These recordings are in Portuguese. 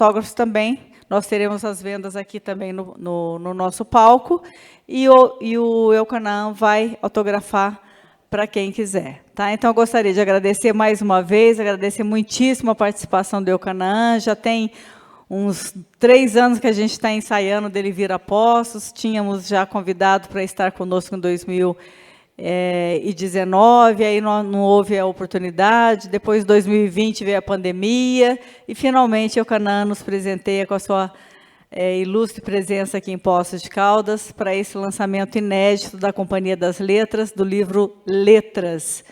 autógrafos também. Nós teremos as vendas aqui também no nosso palco. E o Eucanaã vai autografar para quem quiser. Tá? Então, eu gostaria de agradecer mais uma vez, agradecer muitíssimo a participação do Eucanaã. Já tem uns 3 anos que a gente está ensaiando dele vir a postos. Tínhamos já convidado para estar conosco em 2019, aí não houve a oportunidade. Depois, em 2020, veio a pandemia. E, finalmente, o Eucanaã nos presenteia com a sua ilustre presença aqui em Poços de Caldas para esse lançamento inédito da Companhia das Letras, do livro Letras,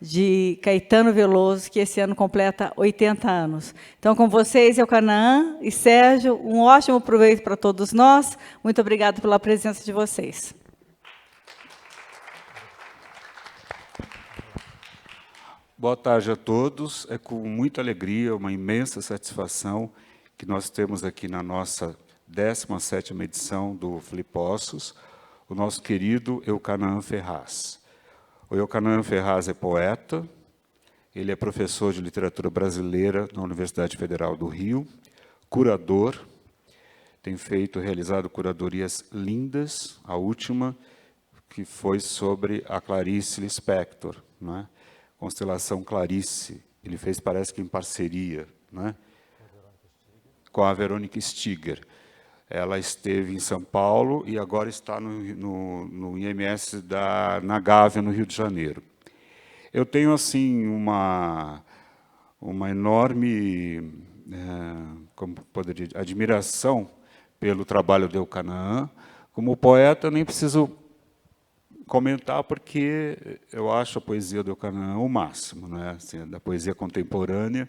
de Caetano Veloso, que esse ano completa 80 anos. Então, com vocês, Eucanaã e Sérgio, um ótimo proveito para todos nós. Muito obrigada pela presença de vocês. Boa tarde a todos. É com muita alegria, uma imensa satisfação que nós temos aqui na nossa 17ª edição do Flipossos, o nosso querido Eucanaã Ferraz. O Eucanaã Ferraz é poeta, ele é professor de literatura brasileira na Universidade Federal do Rio, curador, tem realizado curadorias lindas, a última que foi sobre a Clarice Lispector, né? Constelação Clarice, ele fez, parece que em parceria, né? Com a Verônica Stiger. Ela esteve em São Paulo e agora está no IMS na Gávea, no Rio de Janeiro. Eu tenho, assim, uma enorme admiração pelo trabalho do Eucanaã. Como poeta, eu nem preciso comentar, porque eu acho a poesia do Eucanaã o máximo, né? Assim, da poesia contemporânea,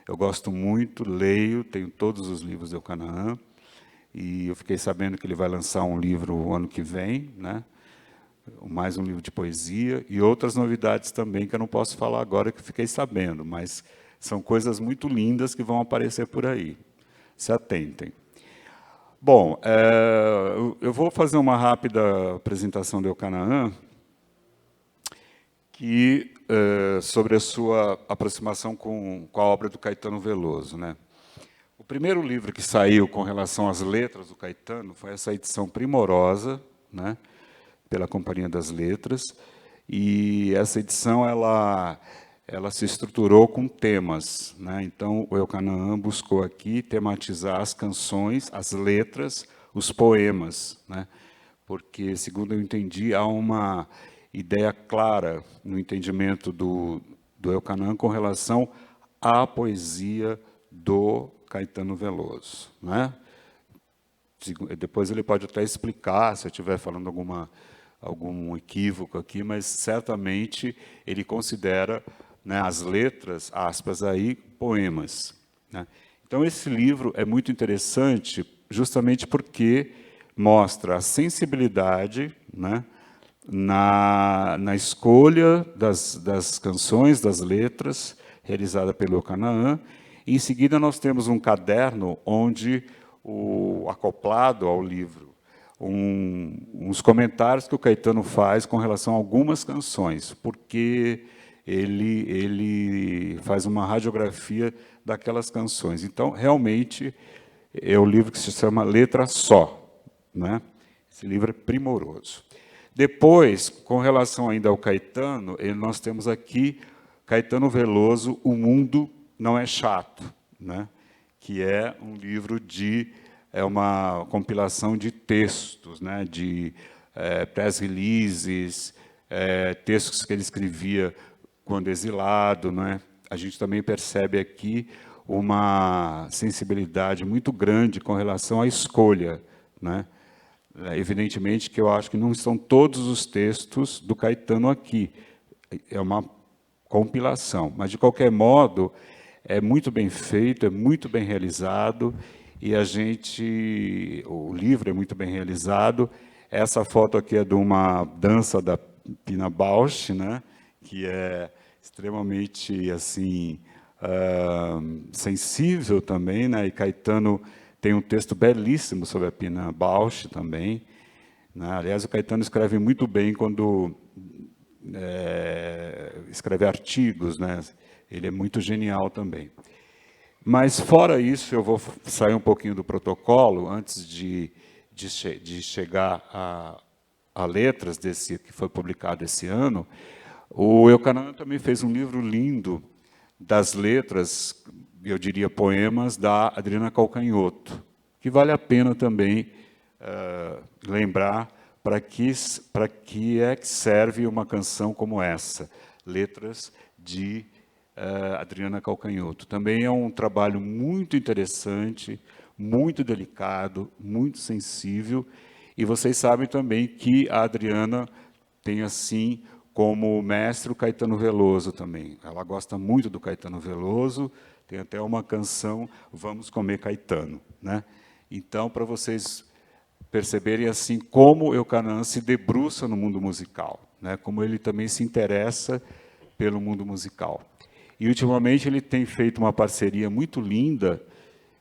eu gosto muito, leio, tenho todos os livros do Eucanaã, e eu fiquei sabendo que ele vai lançar um livro o ano que vem, né? Mais um livro de poesia, e outras novidades também, que eu não posso falar agora, que fiquei sabendo, mas são coisas muito lindas que vão aparecer por aí. Se atentem. Bom, eu vou fazer uma rápida apresentação do Eucanaã, sobre a sua aproximação com a obra do Caetano Veloso, né? O primeiro livro que saiu com relação às letras do Caetano foi essa edição primorosa, né, pela Companhia das Letras, e essa edição ela se estruturou com temas, né? Então, o Eucanaã buscou aqui tematizar as canções, as letras, os poemas, né? Porque, segundo eu entendi, há uma ideia clara no entendimento do Eucanaã com relação à poesia do Caetano Veloso, né? Depois ele pode até explicar, se eu estiver falando algum equívoco aqui, mas certamente ele considera, né, as letras, aspas, aí, poemas, né? Então, esse livro é muito interessante justamente porque mostra a sensibilidade, né, na escolha das canções, das letras, realizada pelo Eucanaã. Em seguida, nós temos um caderno onde, acoplado ao livro, uns comentários que o Caetano faz com relação a algumas canções, porque ele faz uma radiografia daquelas canções. Então, realmente, é um livro que se chama Letra Só, né? Esse livro é primoroso. Depois, com relação ainda ao Caetano, nós temos aqui Caetano Veloso, O Mundo Não é Chato, né? Que é um livro uma compilação de textos, né? De press releases, textos que ele escrevia quando exilado, né? A gente também percebe aqui uma sensibilidade muito grande com relação à escolha, né? Evidentemente que eu acho que não são todos os textos do Caetano aqui, é uma compilação, mas, de qualquer modo, é muito bem feito, é muito bem realizado, e o livro é muito bem realizado. Essa foto aqui é de uma dança da Pina Bausch, né, que é extremamente, assim, sensível também, né, e Caetano tem um texto belíssimo sobre a Pina Bausch também, né? Aliás, o Caetano escreve muito bem quando escreve artigos, né? Ele é muito genial também. Mas, fora isso, eu vou sair um pouquinho do protocolo, antes de chegar a letras desse que foi publicado esse ano. O Eucanaã também fez um livro lindo das letras, eu diria poemas, da Adriana Calcanhoto, que vale a pena também lembrar para que é que serve uma canção como essa, letras de Adriana Calcanhoto. Também é um trabalho muito interessante, muito delicado, muito sensível, e vocês sabem também que a Adriana tem, assim, como mestre o Caetano Veloso também. Ela gosta muito do Caetano Veloso, tem até uma canção, Vamos Comer Caetano, né? Então, para vocês perceberem assim como Eucanaã se debruça no mundo musical, né? Como ele também se interessa pelo mundo musical. E, ultimamente, ele tem feito uma parceria muito linda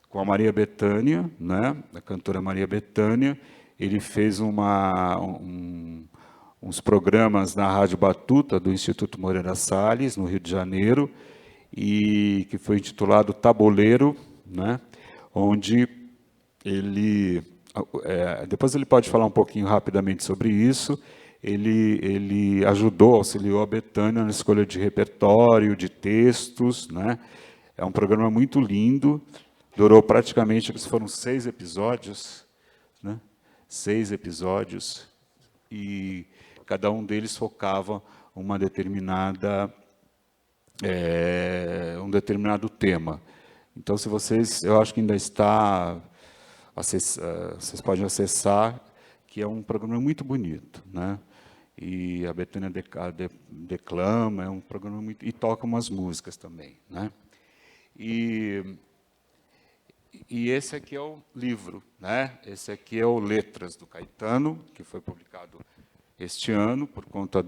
com a Maria Bethânia, né? A cantora Maria Bethânia. Ele fez uns programas na Rádio Batuta, do Instituto Moreira Salles, no Rio de Janeiro, e que foi intitulado Tabuleiro, né? Onde ele... depois ele pode falar um pouquinho rapidamente sobre isso. Ele auxiliou a Bethânia na escolha de repertório, de textos, né? É um programa muito lindo, durou praticamente, foram 6 episódios, né? 6 episódios, e cada um deles focava um determinado tema. Então, se vocês, eu acho que ainda está, vocês podem acessar, que é um programa muito bonito, né? E a Bethânia declama, é um programa muito, e toca umas músicas também, né? E esse aqui é o livro, né? Esse aqui é o Letras do Caetano, que foi publicado este ano, por conta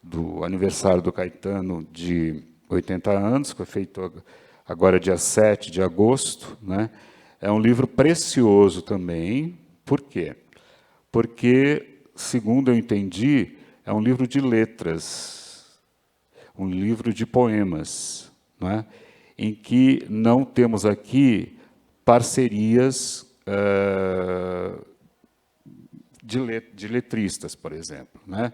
do aniversário do Caetano de 80 anos, que foi feito agora dia 7 de agosto, né? É um livro precioso também. Por quê? Porque, segundo eu entendi, é um livro de letras, um livro de poemas, não é? Em que não temos aqui parcerias de letristas, por exemplo, né?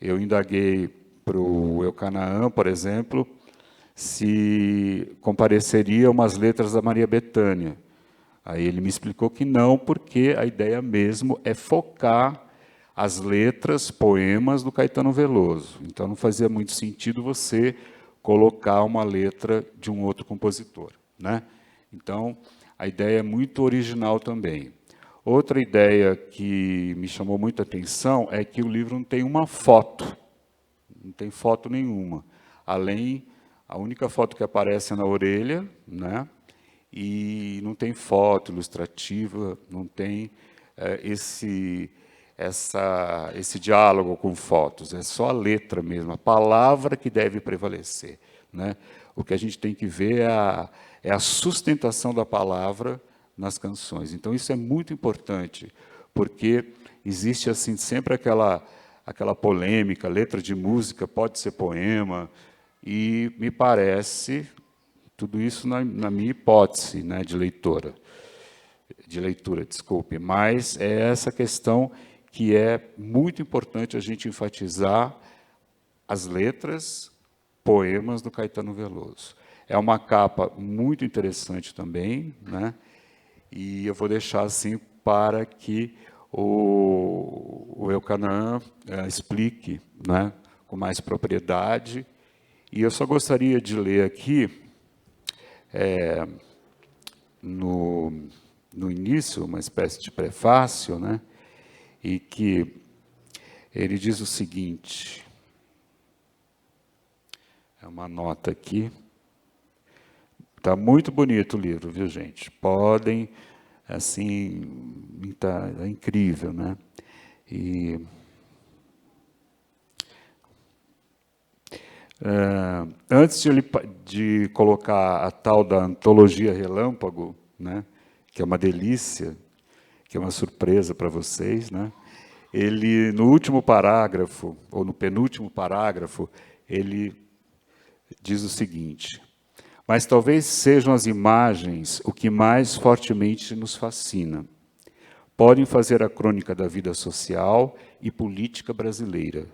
Eu indaguei para o Eucanaã, por exemplo, se compareceria umas letras da Maria Bethânia. Aí ele me explicou que não, porque a ideia mesmo é focar as letras, poemas do Caetano Veloso. Então, não fazia muito sentido você colocar uma letra de um outro compositor, né? Então, a ideia é muito original também. Outra ideia que me chamou muita atenção é que o livro não tem uma foto, não tem foto nenhuma. Além, a única foto que aparece é na orelha, né? E não tem foto ilustrativa, não tem esse diálogo com fotos, é só a letra mesmo, a palavra que deve prevalecer, né? O que a gente tem que ver é a sustentação da palavra nas canções. Então, isso é muito importante, porque existe assim sempre aquela polêmica, letra de música pode ser poema, e me parece, tudo isso na minha hipótese, né, de leitura, desculpe, mas é essa questão que é muito importante a gente enfatizar as letras, poemas do Caetano Veloso. É uma capa muito interessante também, né? E eu vou deixar assim para que o Eucanaã explique, né, com mais propriedade. E eu só gostaria de ler aqui, no início, uma espécie de prefácio, né, e que ele diz o seguinte, é uma nota aqui, está muito bonito o livro, viu, gente? Podem, assim, é incrível, né? E antes de colocar a tal da antologia Relâmpago, né, que é uma delícia, que é uma surpresa para vocês, né? Ele, no último parágrafo, ou no penúltimo parágrafo, ele diz o seguinte: Mas talvez sejam as imagens o que mais fortemente nos fascina. Podem fazer a crônica da vida social e política brasileira.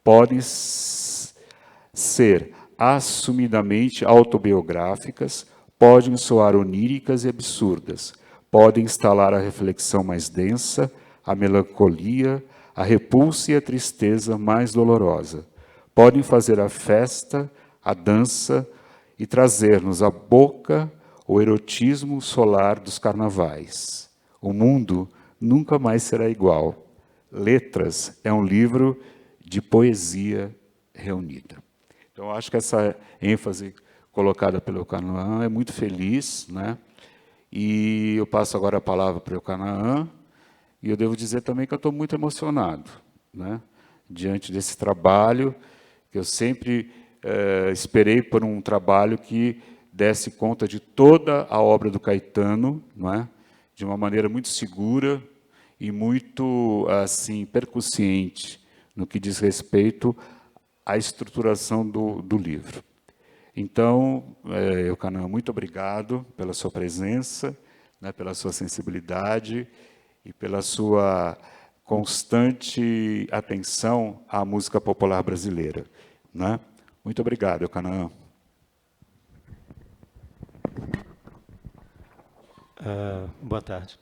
Podem ser assumidamente autobiográficas, podem soar oníricas e absurdas, podem instalar a reflexão mais densa, a melancolia, a repulsa e a tristeza mais dolorosa. Podem fazer a festa, a dança e trazer-nos à boca o erotismo solar dos carnavais. O mundo nunca mais será igual. Letras é um livro de poesia reunida. Então, acho que essa ênfase colocada pelo Canaã é muito feliz, né? E eu passo agora a palavra para o Canaã, e eu devo dizer também que eu estou muito emocionado, né? Diante desse trabalho, que eu sempre esperei por um trabalho que desse conta de toda a obra do Caetano, não é? De uma maneira muito segura e muito assim percussiente no que diz respeito à estruturação do livro. Então, Eucanã, muito obrigado pela sua presença, né, pela sua sensibilidade e pela sua constante atenção à música popular brasileira, né? Muito obrigado, Eucanã. Boa tarde.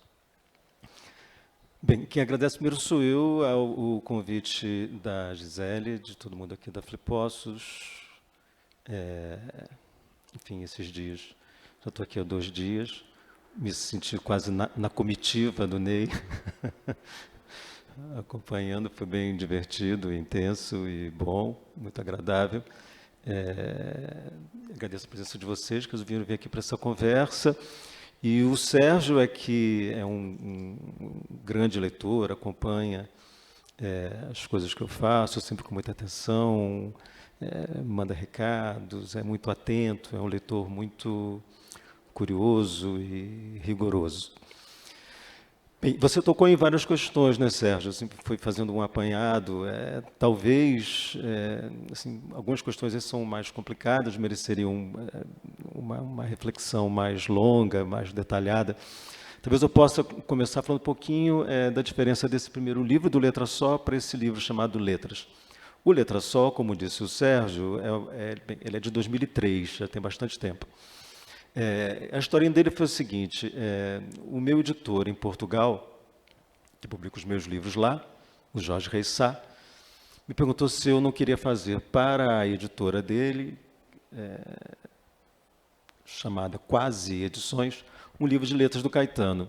Bem, quem agradece primeiro sou eu, o convite da Gisele, de todo mundo aqui da Flipossos. Enfim, esses dias, já estou aqui há 2 dias, me senti quase na comitiva do Ney, acompanhando, foi bem divertido, intenso e bom, muito agradável. Agradeço a presença de vocês, que vieram vir aqui para essa conversa. E o Sérgio que é um grande leitor, acompanha as coisas que eu faço, sempre com muita atenção, manda recados, é muito atento, é um leitor muito curioso e rigoroso. Bem, você tocou em várias questões, né, Sérgio? Assim, foi fazendo um apanhado. Talvez, assim, algumas questões são mais complicadas, mereceriam uma reflexão mais longa, mais detalhada. Talvez eu possa começar falando um pouquinho da diferença desse primeiro livro, do Letra Só, para esse livro chamado Letras. O Letra Só, como disse o Sérgio, ele é de 2003, já tem bastante tempo. A historinha dele foi o seguinte: o meu editor em Portugal, que publica os meus livros lá, o Jorge Reis Sá, me perguntou se eu não queria fazer para a editora dele, chamada Quase Edições, um livro de letras do Caetano.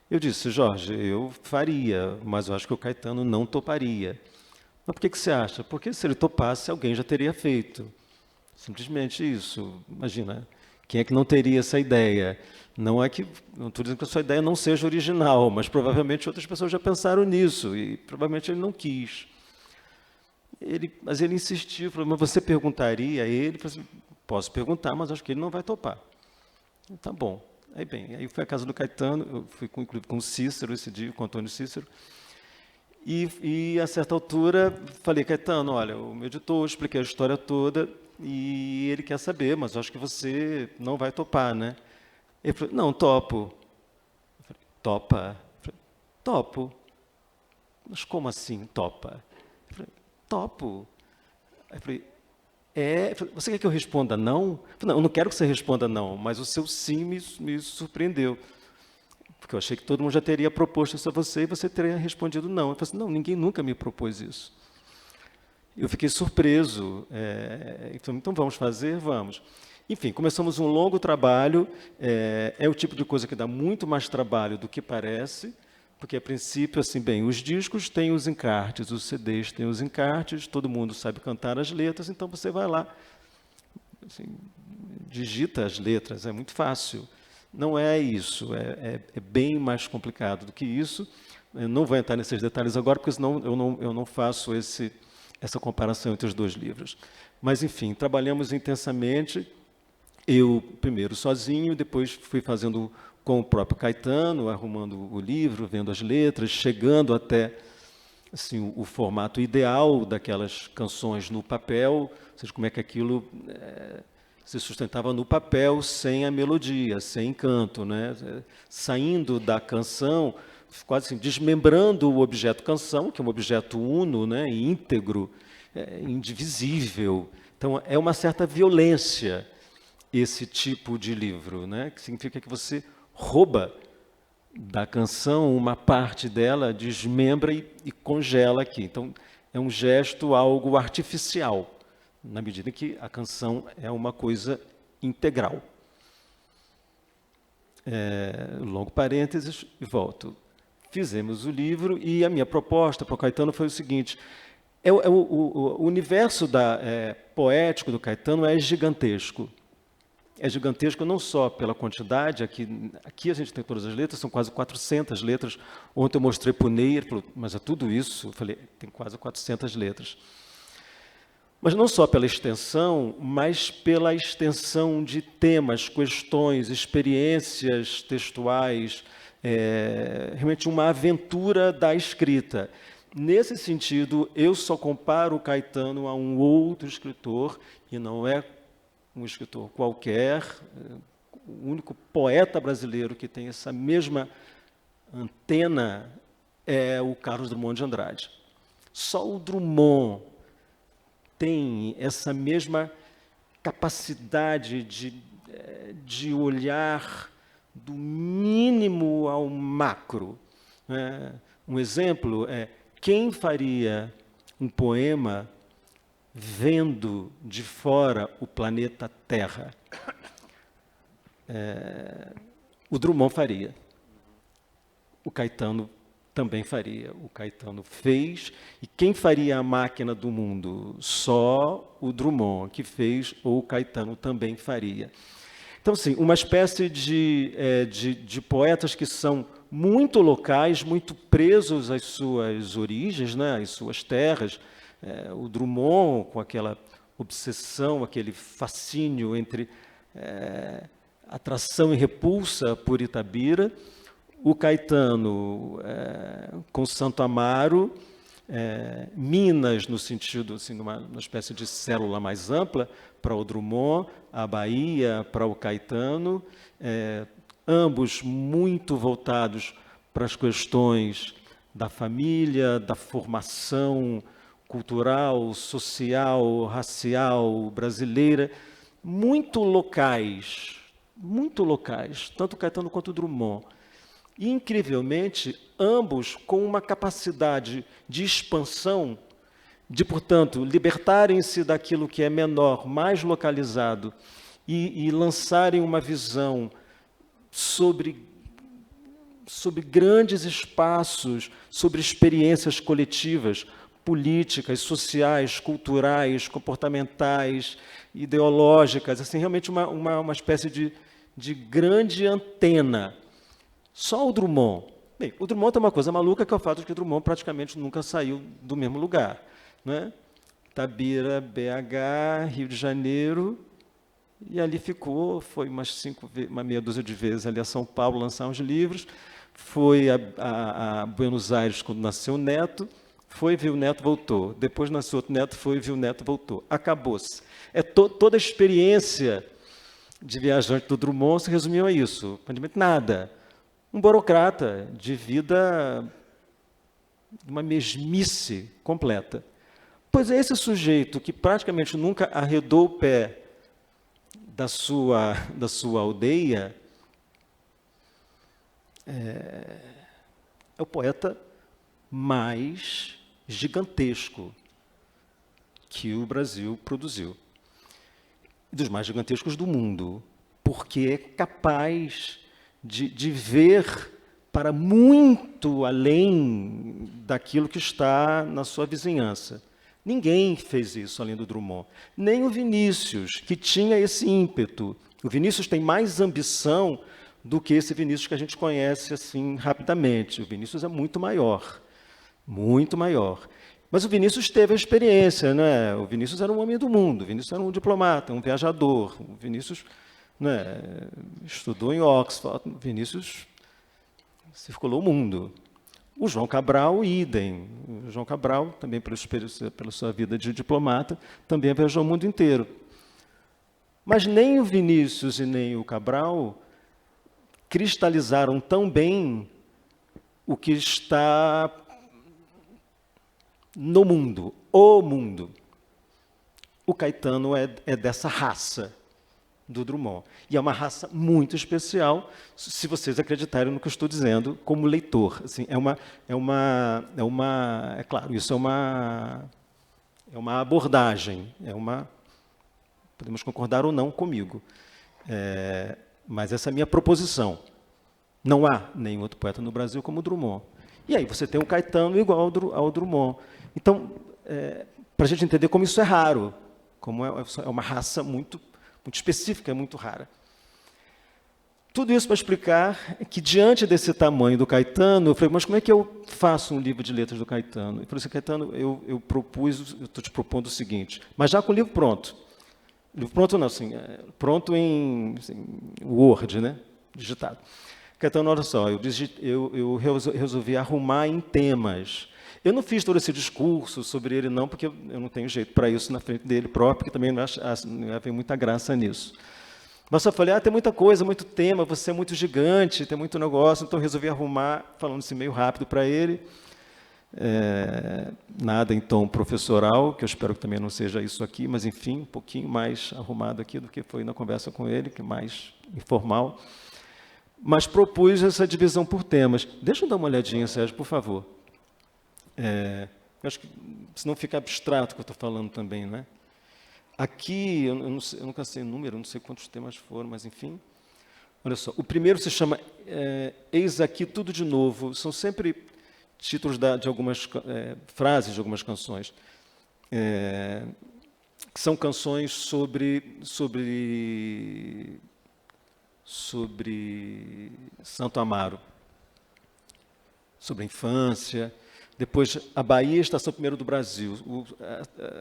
Eu disse: Jorge, eu faria, mas eu acho que o Caetano não toparia. Mas por que você acha? Porque se ele topasse, alguém já teria feito. Simplesmente isso. Imagina, quem é que não teria essa ideia? Não estou dizendo que a sua ideia não seja original, mas provavelmente outras pessoas já pensaram nisso e provavelmente ele não quis. Mas ele insistiu, falou: mas você perguntaria a ele? Eu falei assim: posso perguntar, mas acho que ele não vai topar. Tá bom. Aí fui à casa do Caetano, eu fui inclusive com o Cícero esse dia, com o Antônio Cícero, e a certa altura falei: Caetano, olha, o meu editor, expliquei a história toda, e ele quer saber, mas eu acho que você não vai topar, né? Ele falou: não, topo. Eu falei: topa? Eu falei: topo. Mas como assim, topa? Eu falei: topo. Aí eu falei: você quer que eu responda não? Eu falei: não, eu não quero que você responda não, mas o seu sim me surpreendeu. Porque eu achei que todo mundo já teria proposto isso a você e você teria respondido não. Eu falei assim: não, ninguém nunca me propôs isso. Eu fiquei surpreso. Então vamos fazer? Vamos. Enfim, começamos um longo trabalho. É o tipo de coisa que dá muito mais trabalho do que parece, porque, a princípio, assim, bem, os discos têm os encartes, os CDs têm os encartes, todo mundo sabe cantar as letras, então você vai lá, assim, digita as letras, é muito fácil. Não é isso, é bem mais complicado do que isso. Eu não vou entrar nesses detalhes agora, porque senão eu não faço essa comparação entre os 2 livros. Mas, enfim, trabalhamos intensamente. Eu, primeiro, sozinho, depois fui fazendo com o próprio Caetano, arrumando o livro, vendo as letras, chegando até assim, o formato ideal daquelas canções no papel, ou seja, como é que aquilo se sustentava no papel, sem a melodia, sem canto, né? Saindo da canção, quase assim, desmembrando o objeto canção, que é um objeto uno, né? Íntegro, indivisível. Então, é uma certa violência esse tipo de livro, né? Que significa que você rouba da canção uma parte dela, desmembra e congela aqui. Então, é um gesto algo artificial, na medida que a canção é uma coisa integral. Longo parênteses e volto. Fizemos o livro e a minha proposta para o Caetano foi o seguinte: o universo poético do Caetano é gigantesco. É gigantesco não só pela quantidade, aqui a gente tem todas as letras, são quase 400 letras. Ontem eu mostrei para o Ney, ele falou, mas é tudo isso? Eu falei, tem quase 400 letras. Mas não só pela extensão, mas pela extensão de temas, questões, experiências textuais, realmente uma aventura da escrita. Nesse sentido, eu só comparo o Caetano a um outro escritor, e não é um escritor qualquer, o único poeta brasileiro que tem essa mesma antena é o Carlos Drummond de Andrade. Só o Drummond tem essa mesma capacidade de olhar do mínimo ao macro. Um exemplo é, quem faria um poema vendo de fora o planeta Terra? O Drummond faria. O Caetano também faria. O Caetano fez. E quem faria a máquina do mundo? Só o Drummond que fez, ou o Caetano também faria. Então, assim, uma espécie de poetas que são muito locais, muito presos às suas origens, né, às suas terras. O Drummond, com aquela obsessão, aquele fascínio entre atração e repulsa por Itabira. O Caetano, com Santo Amaro, Minas, no sentido, assim, numa espécie de célula mais ampla, para o Drummond, a Bahia para o Caetano, ambos muito voltados para as questões da família, da formação cultural, social, racial brasileira, muito locais, tanto o Caetano quanto o Drummond. E, incrivelmente, ambos com uma capacidade de expansão, de, portanto, libertarem-se daquilo que é menor, mais localizado, e lançarem uma visão sobre grandes espaços, sobre experiências coletivas, políticas, sociais, culturais, comportamentais, ideológicas, assim, realmente uma espécie de grande antena. Só o Drummond. Bem, o Drummond tem uma coisa maluca, que é o fato de que o Drummond praticamente nunca saiu do mesmo lugar, né? Tabira, BH, Rio de Janeiro, e ali ficou, foi uma meia dúzia de vezes ali a São Paulo lançar uns livros, foi a Buenos Aires quando nasceu o neto, foi, viu o neto, voltou. Depois nasceu outro neto, foi, viu o neto, voltou. Acabou-se. Toda a experiência de viajante do Drummond se resumiu a isso, praticamente nada. Um burocrata de vida, uma mesmice completa. Pois é, esse sujeito que praticamente nunca arredou o pé da sua aldeia é o poeta mais gigantesco que o Brasil produziu. Dos mais gigantescos do mundo, porque é capaz de ver para muito além daquilo que está na sua vizinhança. Ninguém fez isso além do Drummond. Nem o Vinícius, que tinha esse ímpeto. O Vinícius tem mais ambição do que esse Vinícius que a gente conhece assim rapidamente. O Vinícius é muito maior. Muito maior. Mas o Vinícius teve a experiência, né? O Vinícius era um homem do mundo, o Vinícius era um diplomata, um viajador. O Vinícius, né, estudou em Oxford, o Vinícius circulou o mundo. O João Cabral, idem. O João Cabral, também pela sua vida de diplomata, também viajou o mundo inteiro. Mas nem o Vinícius e nem o Cabral cristalizaram tão bem o que está no mundo, o mundo. O Caetano é dessa raça do Drummond. E é uma raça muito especial, se vocês acreditarem no que eu estou dizendo, como leitor. Assim, é claro, isso é uma abordagem, podemos concordar ou não comigo. Mas essa é a minha proposição. Não há nenhum outro poeta no Brasil como o Drummond. E aí você tem um Caetano igual ao Drummond. Então, para a gente entender como isso é raro, como é uma raça muito específica, muito rara. Tudo isso para explicar que, diante desse tamanho do Caetano, eu falei, mas como é que eu faço um livro de letras do Caetano? Eu falei assim, Caetano, eu estou te propondo o seguinte, mas já com o livro pronto. Livro pronto não, assim, pronto em Word, né? Digitado. Caetano, olha só, eu resolvi arrumar em temas. Eu não fiz todo esse discurso sobre ele, não, porque eu não tenho jeito para isso na frente dele próprio, porque também não havia muita graça nisso. Mas só falei, tem muita coisa, muito tema, você é muito gigante, tem muito negócio, então eu resolvi arrumar, falando assim meio rápido para ele. Nada em tom professoral, que eu espero que também não seja isso aqui, mas, enfim, um pouquinho mais arrumado aqui do que foi na conversa com ele, que é mais informal. Mas propus essa divisão por temas. Deixa eu dar uma olhadinha, Sérgio, por favor. Acho que senão fica abstrato o que eu estou falando também, né? Aqui, eu nunca sei o número, não sei quantos temas foram, mas enfim. Olha só, o primeiro se chama Eis Aqui Tudo de Novo. São sempre títulos de algumas frases de algumas canções. Que são canções sobre Santo Amaro, sobre a infância. Depois, a Bahia, Estação Primeiro do Brasil,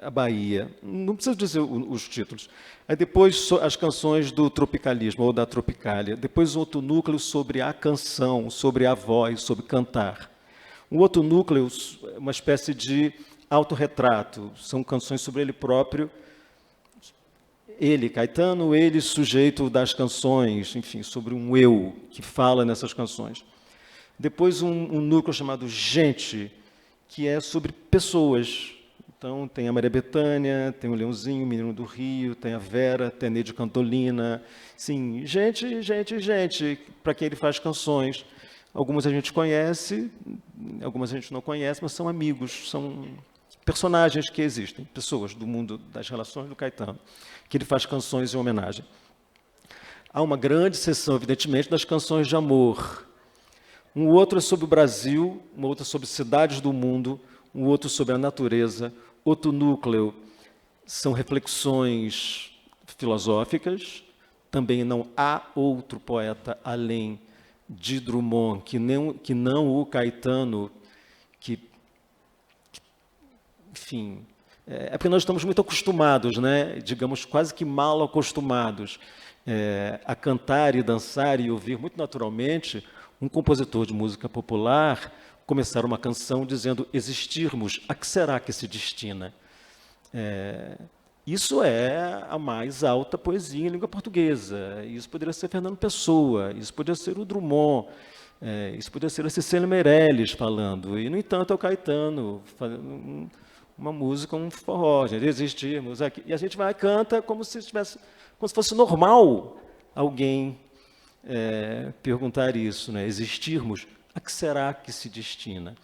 a Bahia. Não preciso dizer os títulos. Aí depois, as canções do tropicalismo, ou da Tropicália. Depois, um outro núcleo sobre a canção, sobre a voz, sobre cantar. Um outro núcleo, uma espécie de autorretrato. São canções sobre ele próprio. Ele, Caetano, ele, sujeito das canções, enfim, sobre um eu que fala nessas canções. Depois, um núcleo chamado Gente, que é sobre pessoas. Então, tem a Maria Bethânia, tem o Leãozinho, o Menino do Rio, tem a Vera, tem a Neide Cantolina. Sim, gente, para quem ele faz canções. Algumas a gente conhece, algumas a gente não conhece, mas são amigos, são personagens que existem, pessoas do mundo das relações do Caetano, que ele faz canções em homenagem. Há uma grande seção, evidentemente, das canções de amor. Um outro é sobre o Brasil, um outro é sobre cidades do mundo, um outro sobre a natureza. Outro núcleo são reflexões filosóficas. Também não há outro poeta além de Drummond, que não o Caetano, enfim, porque nós estamos muito acostumados, né? Digamos, quase que mal acostumados a cantar e dançar e ouvir muito naturalmente um compositor de música popular começar uma canção dizendo existirmos, a que será que se destina? Isso é a mais alta poesia em língua portuguesa. Isso poderia ser Fernando Pessoa, isso poderia ser o Drummond, isso poderia ser a Cecília Meirelles falando. E, no entanto, é o Caetano fazendo uma música, um forró, gente, existirmos aqui. E a gente vai e canta como se fosse normal alguém perguntar isso, né? Existirmos, a que será que se destina?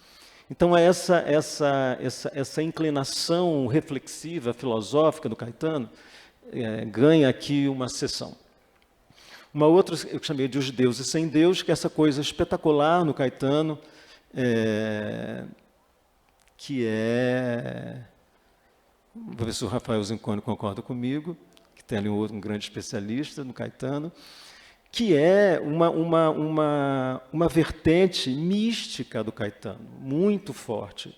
Então, essa inclinação reflexiva, filosófica do Caetano ganha aqui uma seção. Uma outra, eu chamei de Os Deuses Sem Deus, que é essa coisa espetacular no Caetano, que é... Vou ver se o Rafael Zincone concorda comigo, que tem ali um grande especialista no Caetano, que é uma vertente mística do Caetano, muito forte.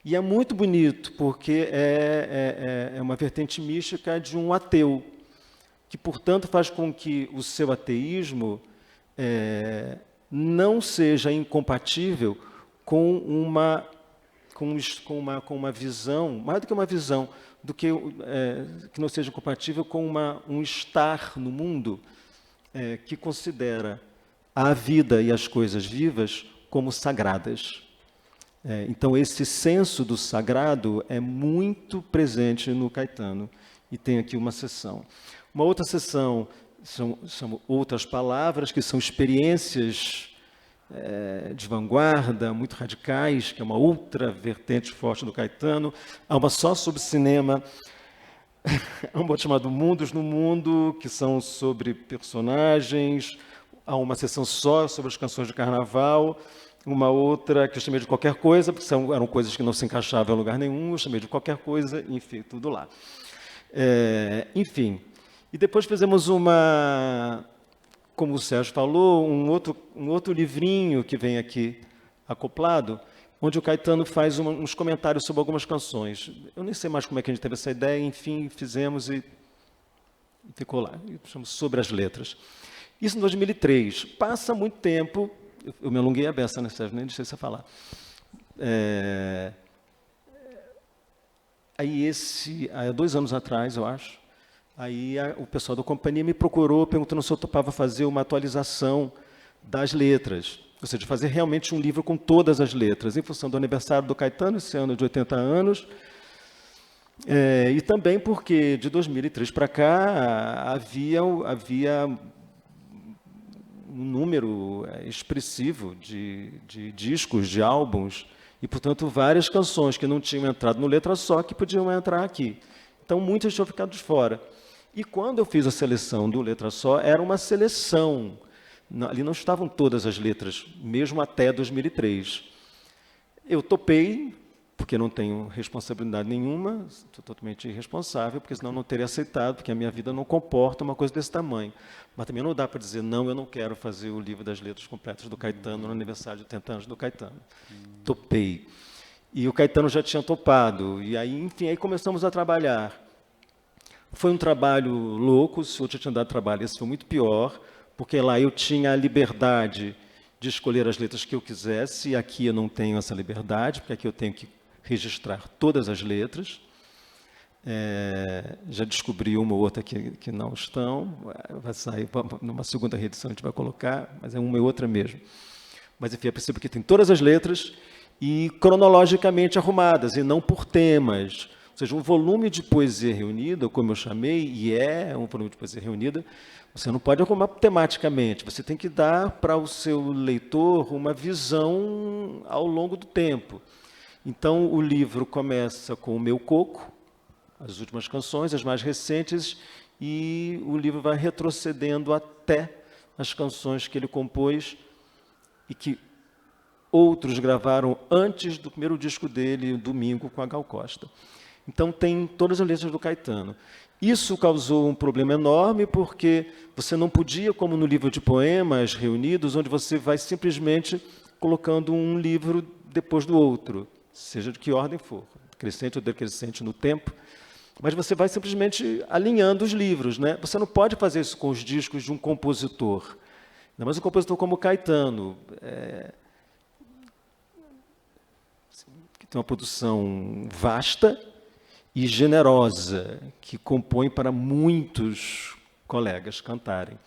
E é muito bonito, porque é uma vertente mística de um ateu, que, portanto, faz com que o seu ateísmo não seja incompatível com uma visão, mais do que uma visão, do que que não seja compatível com um estar no mundo que considera a vida e as coisas vivas como sagradas. Então, esse senso do sagrado é muito presente no Caetano, e tem aqui uma seção. Uma outra seção são outras palavras, que são experiências de vanguarda, muito radicais, que é uma outra vertente forte do Caetano. Há uma só sobre cinema, há uma chamada Mundos no Mundo, que são sobre personagens. Há uma seção só sobre as canções de carnaval. Uma outra que eu chamei de qualquer coisa, porque eram coisas que não se encaixavam em lugar nenhum, eu chamei de qualquer coisa, enfim, tudo lá. Enfim, e depois fizemos como o Sérgio falou, um outro livrinho que vem aqui acoplado, onde o Caetano faz uns comentários sobre algumas canções. Eu nem sei mais como é que a gente teve essa ideia, enfim, fizemos e ficou lá. Chamamos Sobre as Letras. Isso em 2003. Passa muito tempo. Eu me alonguei a beça, né, Sérgio? Nem deixei você falar. Aí há 2 anos atrás, eu acho, aí o pessoal da companhia me procurou perguntando se eu topava fazer uma atualização das letras. Ou seja, fazer realmente um livro com todas as letras, em função do aniversário do Caetano, esse ano de 80 anos, e também porque de 2003 para cá havia um número expressivo de discos, de álbuns, e, portanto, várias canções que não tinham entrado no Letra Só que podiam entrar aqui. Então, muitas tinham ficado de fora. E quando eu fiz a seleção do Letra Só, era uma seleção. Ali não estavam todas as letras, mesmo até 2003. Eu topei, porque não tenho responsabilidade nenhuma, estou totalmente irresponsável, porque senão não teria aceitado, porque a minha vida não comporta uma coisa desse tamanho. Mas também não dá para dizer, não, eu não quero fazer o livro das letras completas do Caetano no aniversário de 80 anos do Caetano. Topei. E o Caetano já tinha topado. E aí, enfim, aí começamos a trabalhar. Foi um trabalho louco, se eu tinha dado trabalho, esse foi muito pior, porque lá eu tinha a liberdade de escolher as letras que eu quisesse, e aqui eu não tenho essa liberdade, porque aqui eu tenho que registrar todas as letras. Já descobri uma ou outra que não estão, vai sair, numa segunda reedição a gente vai colocar, mas é uma e outra mesmo. Mas, enfim, eu percebo que tem todas as letras e cronologicamente arrumadas, e não por temas. Ou seja, um volume de poesia reunida, como eu chamei, e é um volume de poesia reunida, você não pode arrumar tematicamente, você tem que dar para o seu leitor uma visão ao longo do tempo. Então, o livro começa com o Meu Coco, as últimas canções, as mais recentes, e o livro vai retrocedendo até as canções que ele compôs e que outros gravaram antes do primeiro disco dele, Domingo, com a Gal Costa. Então, tem todas as letras do Caetano. Isso causou um problema enorme, porque você não podia, como no livro de poemas reunidos, onde você vai simplesmente colocando um livro depois do outro, seja de que ordem for, crescente ou decrescente no tempo, mas você vai simplesmente alinhando os livros, né? Você não pode fazer isso com os discos de um compositor. Ainda mais um compositor como Caetano, que tem uma produção vasta e generosa, que compõe para muitos colegas cantarem.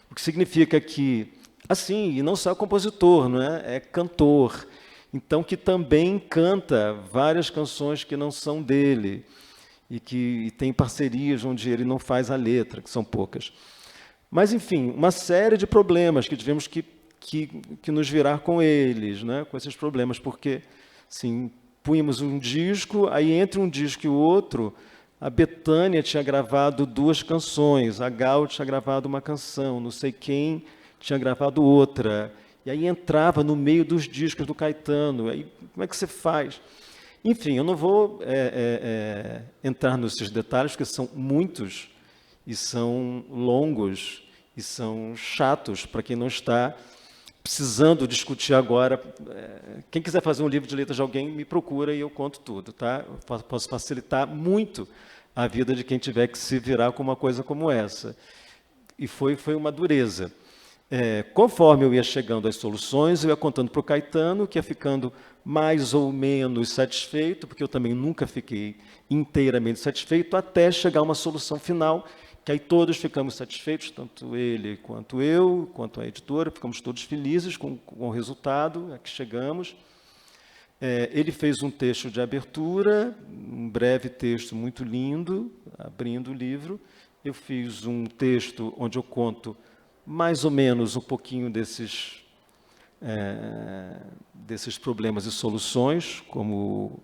O que significa que, assim, e não só compositor, não é? É cantor, então que também canta várias canções que não são dele, e que tem parcerias onde ele não faz a letra, que são poucas. Mas, enfim, uma série de problemas que tivemos que nos virar com eles, né? Com esses problemas, porque, assim, punhamos um disco, aí entre um disco e o outro, a Bethânia tinha gravado 2 canções, a Gal tinha gravado uma canção, não sei quem tinha gravado outra, e aí entrava no meio dos discos do Caetano, aí como é que você faz? Enfim, eu não vou entrar nesses detalhes, porque são muitos, e são longos, e são chatos para quem não está precisando discutir agora. Quem quiser fazer um livro de letras de alguém, me procura e eu conto tudo, tá? Eu posso facilitar muito a vida de quem tiver que se virar com uma coisa como essa. E foi uma dureza. Conforme eu ia chegando às soluções, eu ia contando para o Caetano, que ia ficando mais ou menos satisfeito, porque eu também nunca fiquei inteiramente satisfeito, até chegar a uma solução final, que aí todos ficamos satisfeitos, tanto ele quanto eu, quanto a editora, ficamos todos felizes com o resultado a que chegamos. Ele fez um texto de abertura, um breve texto muito lindo, abrindo o livro. Eu fiz um texto onde eu conto mais ou menos um pouquinho desses problemas e soluções, como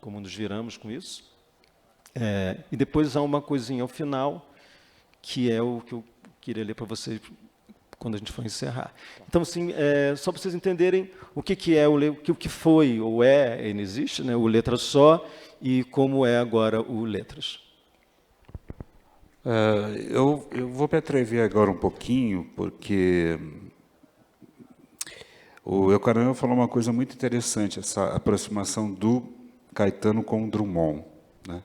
nos viramos com isso. E depois há uma coisinha ao final, que é o que eu queria ler para vocês quando a gente for encerrar. Então, assim, só para vocês entenderem o que é o que foi ou ainda existe, né, o Letra Só, e como é agora o Letras. Eu vou me atrever agora um pouquinho, porque o Eucanã falou uma coisa muito interessante, essa aproximação do Caetano com o Drummond, né?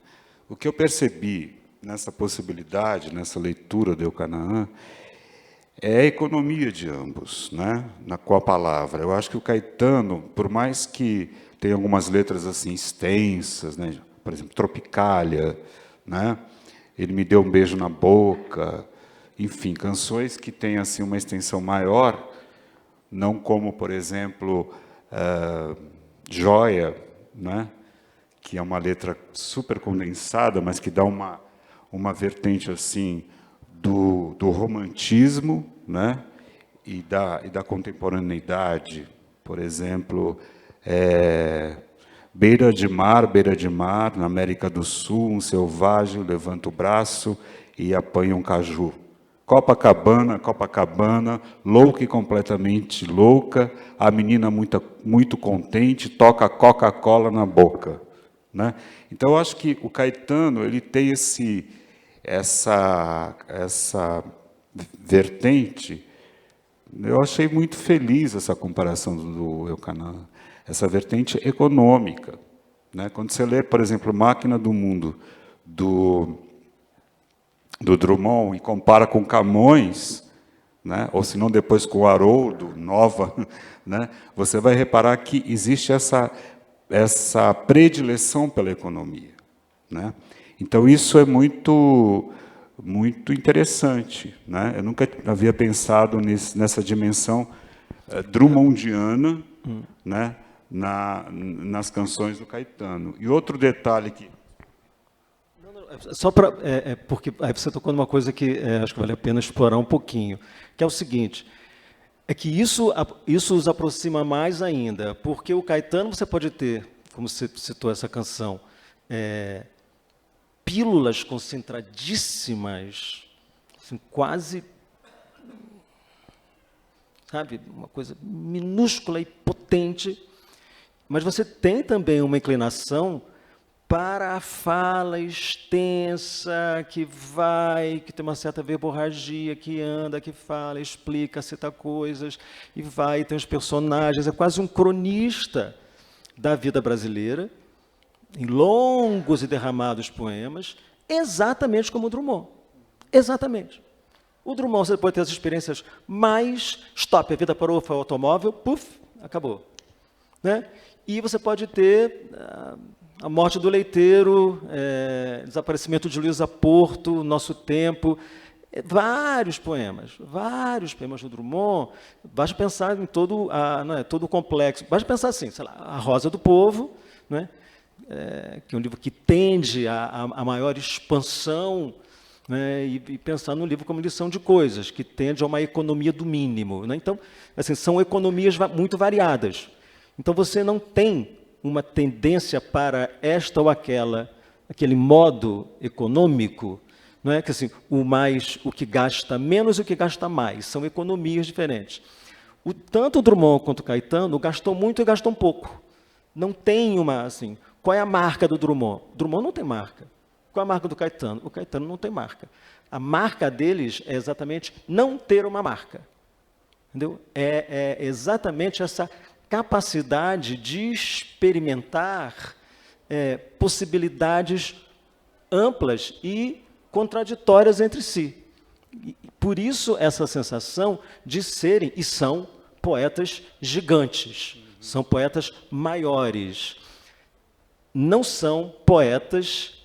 O que eu percebi nessa possibilidade, nessa leitura do Eucanã, é a economia de ambos, né? Com a palavra. Eu acho que o Caetano, por mais que tenha algumas letras assim extensas, né? Por exemplo, Tropicália, né? Ele me deu um beijo na boca, enfim, canções que têm assim uma extensão maior, não como, por exemplo, Joia, né? Que é uma letra super condensada, mas que dá uma vertente assim do romantismo, né? e da contemporaneidade. Por exemplo, beira de mar, na América do Sul, um selvagem levanta o braço e apanha um caju. Copacabana, louca e completamente louca, a menina muito contente, toca Coca-Cola na boca. Né? Então, eu acho que o Caetano ele tem essa vertente. Eu achei muito feliz essa comparação do Eucanã, essa vertente econômica. Né? Quando você lê, por exemplo, Máquina do Mundo, do Drummond, e compara com Camões, né? Ou se não depois com o Haroldo, Nova, né? Você vai reparar que existe essa predileção pela economia. Né? Então, isso é muito interessante. Né? Eu nunca havia pensado nessa dimensão drummondiana, né? Nas canções do Caetano. E outro detalhe que... Só para... porque aí você tocou numa coisa que acho que vale a pena explorar um pouquinho, que é o seguinte, é que isso os aproxima mais ainda, porque o Caetano você pode ter, como você citou essa canção, pílulas concentradíssimas, assim, quase, sabe, uma coisa minúscula e potente, mas você tem também uma inclinação para a fala extensa, que tem uma certa verborragia, que anda, que fala, explica, cita coisas, e tem os personagens, é quase um cronista da vida brasileira, em longos e derramados poemas, exatamente como o Drummond. Exatamente. O Drummond, você pode ter as experiências mais stop, a vida parou, foi o automóvel, puf, acabou. Né? E você pode ter a morte do leiteiro, desaparecimento de Luísa Porto, Nosso Tempo, vários poemas do Drummond. Basta pensar em todo o complexo. Basta pensar assim, sei lá, A Rosa do Povo, né? Que é um livro que tende a maior expansão, né? E pensar no livro como lição de coisas, que tende a uma economia do mínimo. Né? Então, assim, são economias muito variadas. Então, você não tem uma tendência para esta ou aquele modo econômico, não é que assim, o que gasta menos e o que gasta mais, são economias diferentes. Tanto o Drummond quanto o Caetano gastou muito e gastou um pouco. Não tem assim, qual é a marca do Drummond? O Drummond não tem marca. Qual é a marca do Caetano? O Caetano não tem marca. A marca deles é exatamente não ter uma marca. Entendeu? É exatamente essa capacidade de experimentar possibilidades amplas e contraditórias entre si. Por isso, essa sensação de serem, e são, poetas gigantes, são poetas maiores. Não são poetas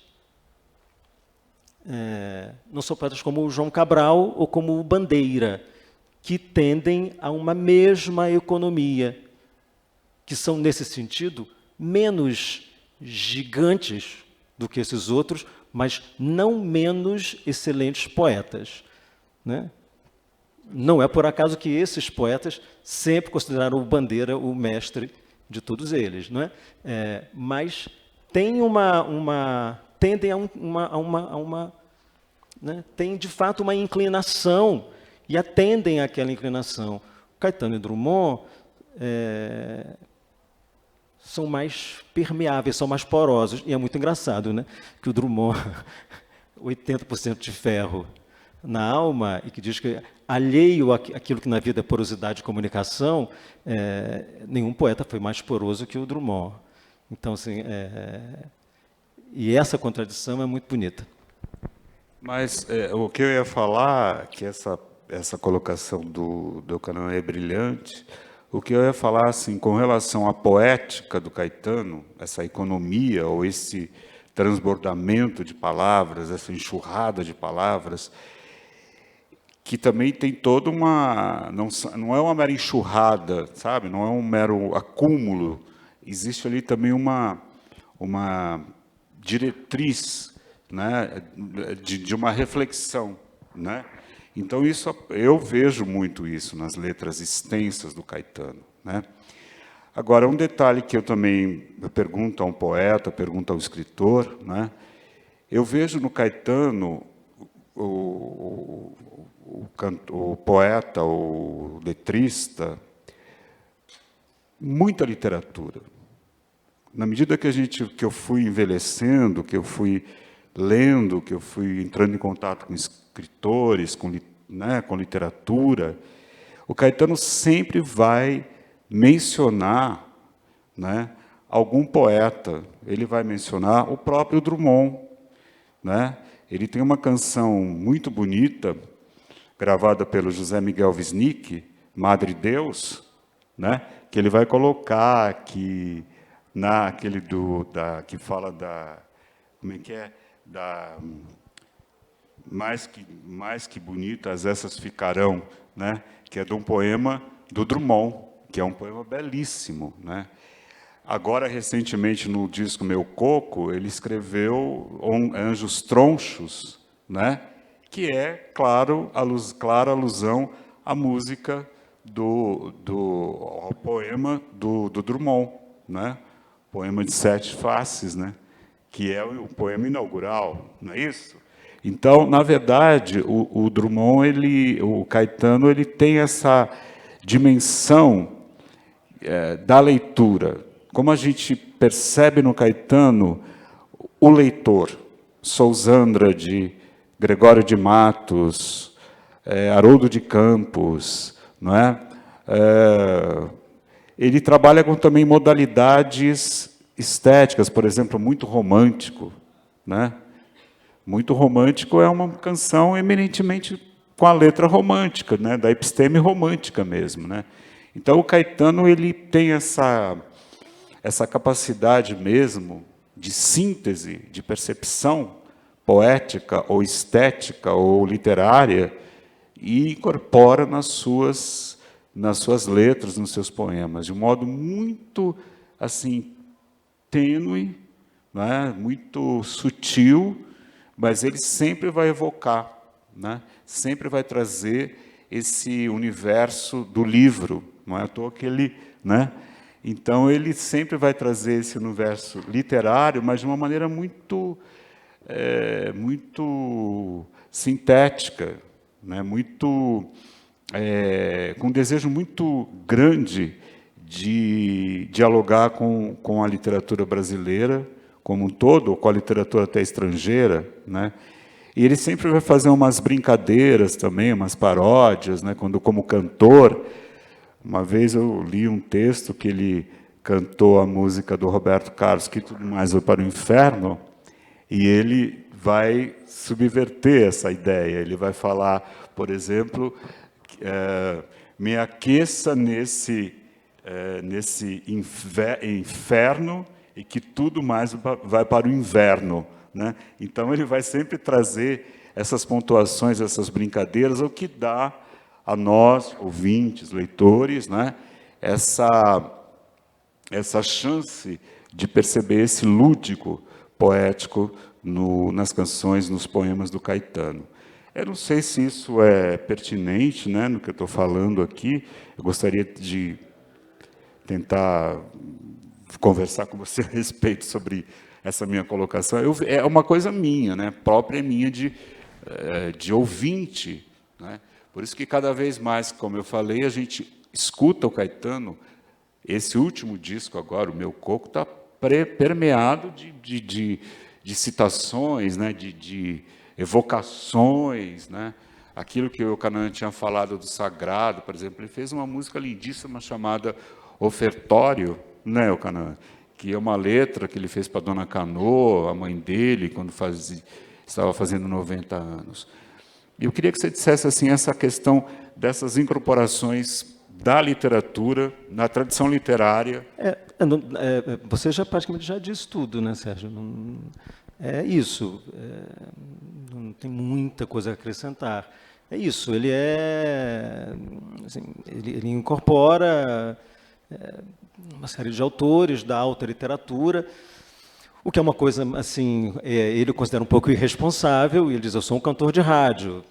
como o João Cabral ou como o Bandeira, que tendem a uma mesma economia, que são, nesse sentido, menos gigantes do que esses outros, mas não menos excelentes poetas, né? Não é por acaso que esses poetas sempre consideraram o Bandeira o mestre de todos eles, não é? Mas tem tendem tem de fato uma inclinação e atendem àquela inclinação. Caetano e Drummond são mais permeáveis, são mais porosos. E é muito engraçado, né? Que o Drummond, 80% de ferro na alma, e que diz que, alheio àquilo que na vida é porosidade de comunicação, nenhum poeta foi mais poroso que o Drummond. Então, assim, e essa contradição é muito bonita. Mas o que eu ia falar, que essa colocação do Eucanã é brilhante, o que eu ia falar, assim, com relação à poética do Caetano, essa economia ou esse transbordamento de palavras, essa enxurrada de palavras, que também tem toda uma... Não é uma mera enxurrada, sabe? Não é um mero acúmulo. Existe ali também uma diretriz, né, de uma reflexão, né? Então, eu vejo muito isso nas letras extensas do Caetano, né? Agora, um detalhe que eu também pergunto a um poeta, pergunto ao escritor, né? Eu vejo no Caetano o poeta, o letrista, muita literatura. Na medida que eu fui envelhecendo, que eu fui lendo, que eu fui entrando em contato com escritores, com literatura, o Caetano sempre vai mencionar, né, algum poeta. Ele vai mencionar o próprio Drummond, né? Ele tem uma canção muito bonita, gravada pelo José Miguel Wisnik, Madre Deus, né, que ele vai colocar aqui naquele que fala da... Como é que é? Mais que bonitas essas ficarão, né? Que é de um poema do Drummond, que é um poema belíssimo, né? Agora, recentemente, no disco Meu Coco, ele escreveu Anjos Tronchos, né? Que é, claro, clara alusão à música ao poema do Drummond, né? Poema de 7 faces, né? Que é o poema inaugural, não é isso? Então, na verdade, o Drummond, o Caetano, ele tem essa dimensão da leitura. Como a gente percebe no Caetano, o leitor, Sousandra de Gregório de Matos, Haroldo de Campos, não é? Ele trabalha com também modalidades estéticas, por exemplo, muito romântico, né? Muito romântico é uma canção eminentemente com a letra romântica, né? Da episteme romântica mesmo, né? Então, o Caetano, ele tem essa capacidade mesmo de síntese, de percepção poética ou estética ou literária e incorpora nas suas letras, nos seus poemas, de um modo muito assim tênue, né? Muito sutil, mas ele sempre vai evocar, né? Sempre vai trazer esse universo do livro, não é à toa que ele, né? Então, ele sempre vai trazer esse universo literário, mas de uma maneira muito sintética, né? Com um desejo muito grande de dialogar com a literatura brasileira como um todo, ou com a literatura até estrangeira, né? E ele sempre vai fazer umas brincadeiras também, umas paródias, né? Como cantor. Uma vez eu li um texto que ele cantou a música do Roberto Carlos, Que Tudo Mais Vai para o Inferno, e ele vai subverter essa ideia. Ele vai falar, por exemplo, me aqueça nesse inferno e que tudo mais vai para o inverno, né? Então, ele vai sempre trazer essas pontuações, essas brincadeiras, o que dá a nós, ouvintes, leitores, né, essa chance de perceber esse lúdico poético nas canções, nos poemas do Caetano. Eu não sei se isso é pertinente, né, no que eu estou falando aqui. Eu gostaria de tentar conversar com você a respeito sobre essa minha colocação. É uma coisa minha, né, própria minha de ouvinte, né? Por isso que cada vez mais, como eu falei, a gente escuta o Caetano. Esse último disco agora, o Meu Coco, está permeado de citações, né, de evocações, né? Aquilo que o Canaã tinha falado do sagrado, por exemplo, ele fez uma música lindíssima chamada Ofertório, né, o Canaã, que é uma letra que ele fez para a Dona Canoa, a mãe dele, quando estava fazendo 90 anos. Eu queria que você dissesse assim, essa questão dessas incorporações da literatura, na tradição literária. Você praticamente já disse tudo, né, Sérgio? É isso. Não tem muita coisa a acrescentar. É isso. Ele assim, ele incorpora uma série de autores da alta literatura, o que é uma coisa, assim, ele considera um pouco irresponsável, e ele diz, eu sou um cantor de rádio,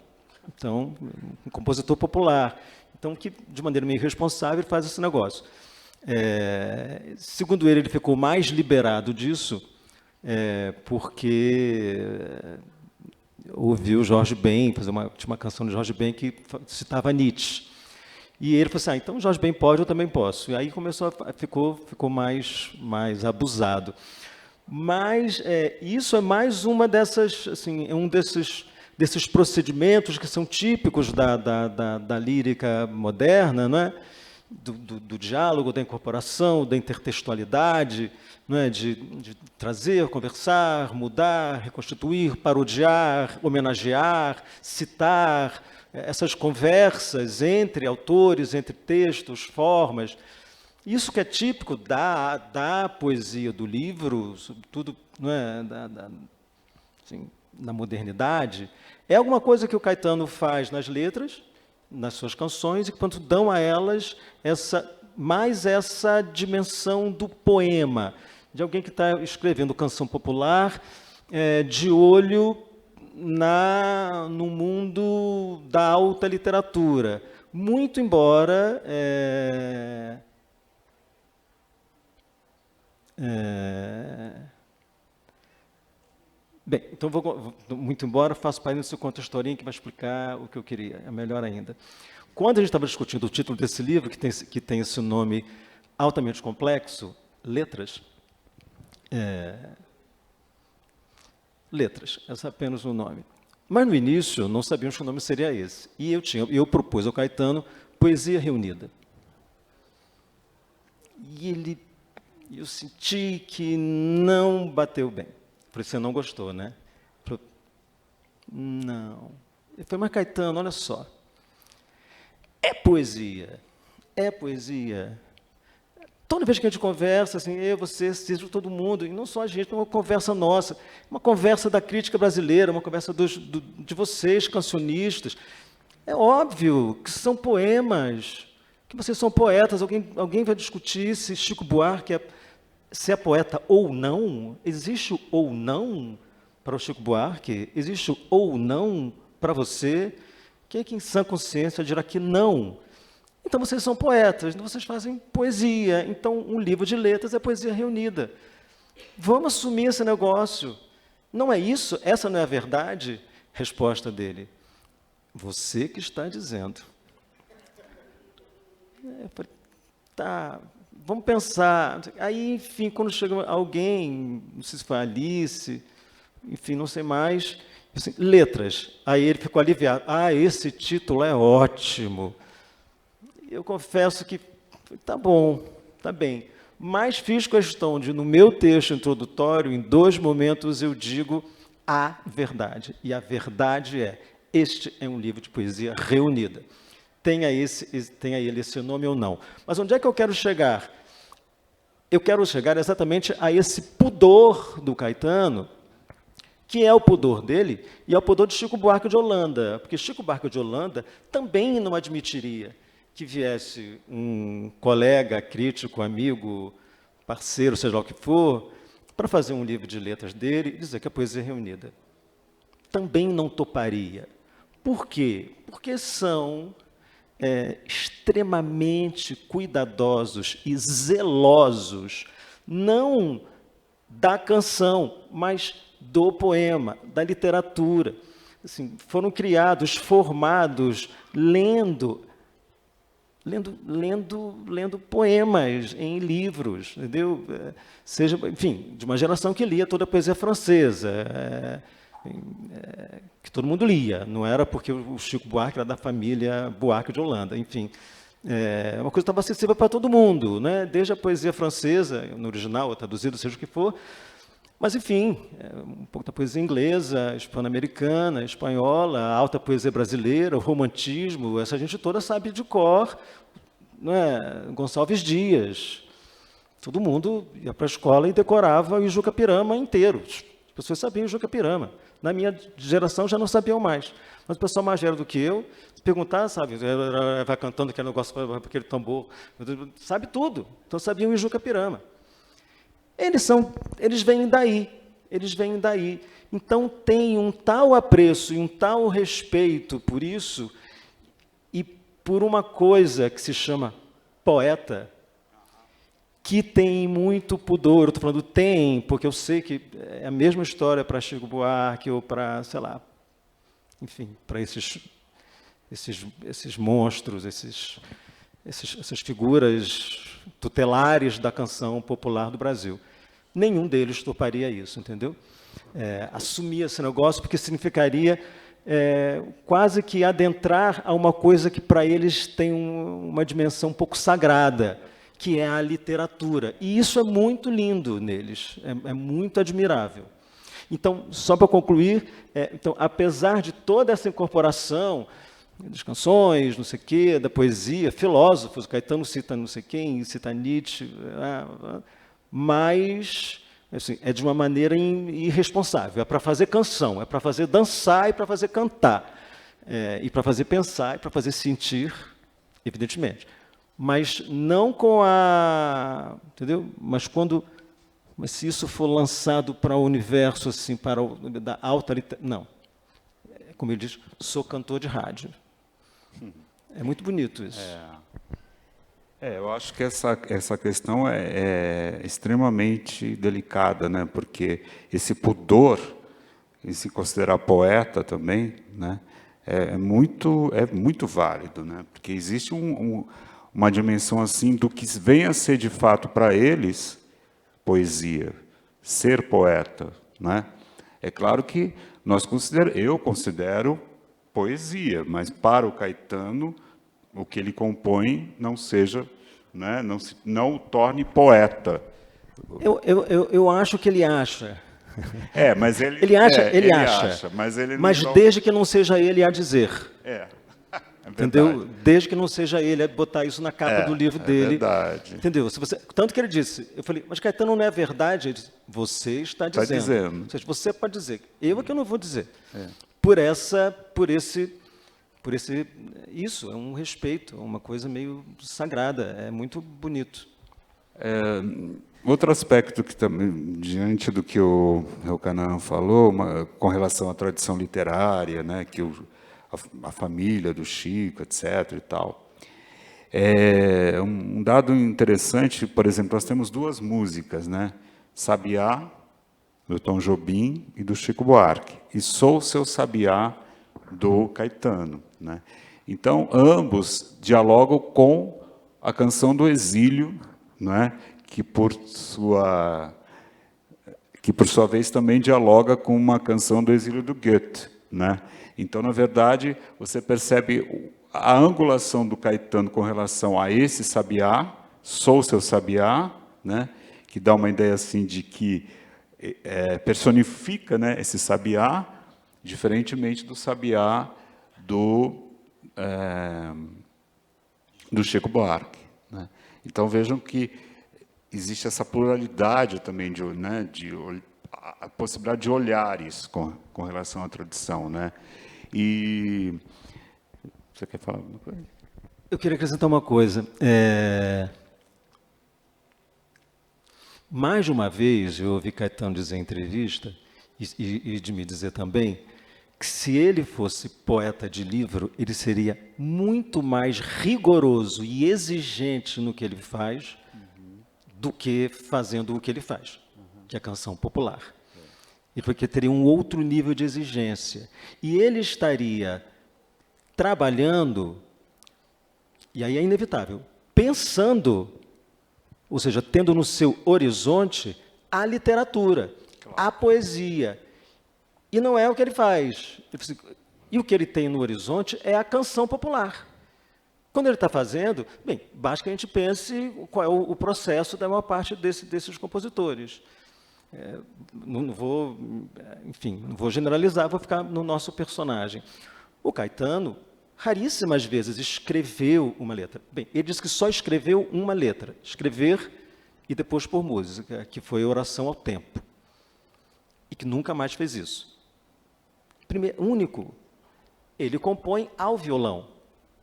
então, um compositor popular, então, que de maneira meio irresponsável ele faz esse negócio. Segundo ele ficou mais liberado disso, porque ouviu Jorge Ben, tinha uma canção de Jorge Ben que citava Nietzsche. E ele falou assim, então Jorge Ben pode, eu também posso. E aí ficou mais abusado. Mas isso é mais uma dessas, assim, um desses procedimentos que são típicos da lírica moderna, não é? Do diálogo, da incorporação, da intertextualidade, não é? de trazer, conversar, mudar, reconstituir, parodiar, homenagear, citar, essas conversas entre autores, entre textos, formas. Isso que é típico da poesia do livro, sobretudo, não é? Assim, na modernidade, é alguma coisa que o Caetano faz nas letras, nas suas canções, e que, portanto, dão a elas mais essa dimensão do poema, de alguém que está escrevendo canção popular, de olho no mundo da alta literatura. Muito embora... Bem, então, muito embora, faço para isso, conta a historinha que vai explicar o que eu queria, é melhor ainda. Quando a gente estava discutindo o título desse livro, que tem esse nome altamente complexo, Letras, esse é apenas um nome. Mas, no início, não sabíamos que o nome seria esse. E eu propus ao Caetano Poesia Reunida. E eu senti que não bateu bem. Você não gostou, né? Não. Ele falou, mas Caetano, olha só. É poesia. Toda vez que a gente conversa, assim, eu, você, todo mundo, e não só a gente, é uma conversa nossa, uma conversa da crítica brasileira, uma conversa de vocês, cancionistas. É óbvio que são poemas, que vocês são poetas. Alguém vai discutir se Chico Buarque se é poeta ou não. Existe o ou não para o Chico Buarque? Existe o ou não para você? Quem é que em sã consciência dirá que não? Então vocês são poetas, vocês fazem poesia. Então um livro de letras é poesia reunida. Vamos assumir esse negócio. Não é isso? Essa não é a verdade? Resposta dele. Você que está dizendo. Eu falei, tá... Vamos pensar. Aí, enfim, quando chega alguém, não sei se foi a Alice, enfim, não sei mais, assim, letras. Aí ele ficou aliviado. Esse título é ótimo. Eu confesso que, tá bom, tá bem. Mas fiz questão de, no meu texto introdutório, em 2 momentos, eu digo a verdade. E a verdade é, este é um livro de poesia reunida. Tenha ele esse nome ou não. Mas onde é que eu quero chegar? Eu quero chegar exatamente a esse pudor do Caetano, que é o pudor dele, e é o pudor de Chico Buarque de Holanda, porque Chico Buarque de Holanda também não admitiria que viesse um colega, crítico, amigo, parceiro, seja lá o que for, para fazer um livro de letras dele e dizer que é poesia reunida. Também não toparia. Por quê? Porque são extremamente cuidadosos e zelosos, não da canção, mas do poema, da literatura. Assim, foram criados, formados, lendo poemas em livros, entendeu? Seja, enfim, de uma geração que lia toda a poesia francesa, que todo mundo lia, não era porque o Chico Buarque era da família Buarque de Holanda, enfim. Uma coisa que estava acessível para todo mundo, né? Desde a poesia francesa, no original, ou traduzido, seja o que for, mas, enfim, um pouco da poesia inglesa, hispano-americana, espanhola, a alta poesia brasileira, o romantismo, essa gente toda sabe de cor, não é? Gonçalves Dias. Todo mundo ia para a escola e decorava o Juca Pirama inteiro. As pessoas sabiam o Juca Pirama. Na minha geração já não sabiam mais. Mas o pessoal mais velho do que eu, se perguntar, sabe, vai cantando aquele negócio, aquele tambor, sabe tudo. Então sabiam o Juca Pirama. Eles vêm daí. Então tem um tal apreço e um tal respeito por isso e por uma coisa que se chama poeta, que tem muito pudor. Eu estou falando tem, porque eu sei que é a mesma história para Chico Buarque ou para, sei lá, enfim, para esses monstros, essas figuras tutelares da canção popular do Brasil. Nenhum deles toparia isso, entendeu? Assumir esse negócio, porque significaria quase que adentrar a uma coisa que para eles tem uma dimensão um pouco sagrada, que é a literatura. E isso é muito lindo neles, é muito admirável. Então, só para concluir, então, apesar de toda essa incorporação das canções, não sei o quê, da poesia, filósofos, o Caetano cita não sei quem, cita Nietzsche, mas assim, é de uma maneira irresponsável. É para fazer canção, é para fazer dançar e para fazer cantar, e para fazer pensar e para fazer sentir, evidentemente. Mas não com a... Entendeu? Mas se isso for lançado para o universo, assim, para da alta literatura... Não. Como ele diz, sou cantor de rádio. É muito bonito isso. Eu acho que essa questão é extremamente delicada, né? Porque esse pudor, em se considerar poeta também, né? É muito válido, né? Porque existe uma dimensão assim do que vem a ser de fato para eles poesia, ser poeta, né? É claro que eu considero poesia, mas para o Caetano o que ele compõe não seja, né, não o torne poeta. Eu acho que ele acha. Mas ele acha, mas desde que não seja ele a dizer. Entendeu? Desde que não seja ele a botar isso na capa do livro dele. Verdade. Entendeu? Tanto que ele disse, eu falei, mas Caetano não é verdade? Ele disse, você está dizendo. Ou seja, você pode dizer, eu é que eu não vou dizer. Isso é um respeito, é uma coisa meio sagrada, é muito bonito. Outro aspecto que também, diante do que o Elkanahan falou, com relação à tradição literária, né, que a família do Chico, etc. e tal. Um dado interessante, por exemplo, nós temos duas músicas, né? Sabiá, do Tom Jobim, e do Chico Buarque. E Sou Seu Sabiá, do Caetano, né? Então, ambos dialogam com a canção do exílio, né? que por sua vez também dialoga com uma canção do exílio do Goethe, né? Então, na verdade, você percebe a angulação do Caetano com relação a esse sabiá, sou seu sabiá, né? Que dá uma ideia assim de que personifica, né, esse sabiá, diferentemente do sabiá do Chico Buarque, né? Então vejam que existe essa pluralidade também a possibilidade de olhares com relação à tradição, né? E você quer falar alguma coisa? Eu queria acrescentar uma coisa. Mais de uma vez eu ouvi Caetano dizer em entrevista, e de me dizer também, que se ele fosse poeta de livro, ele seria muito mais rigoroso e exigente no que ele faz do que fazendo o que ele faz, que é a canção popular. E porque teria um outro nível de exigência. E ele estaria trabalhando, e aí é inevitável, pensando, ou seja, tendo no seu horizonte a literatura, a poesia. E não é o que ele faz. E o que ele tem no horizonte é a canção popular. Quando ele está fazendo, bem, basta que a gente pense qual é o processo da maior parte desses compositores. Não vou generalizar, vou ficar no nosso personagem. O Caetano, raríssimas vezes, escreveu uma letra. Bem, ele disse que só escreveu uma letra, escrever e depois pôr música, que foi Oração ao Tempo. E que nunca mais fez isso. Único, ele compõe ao violão.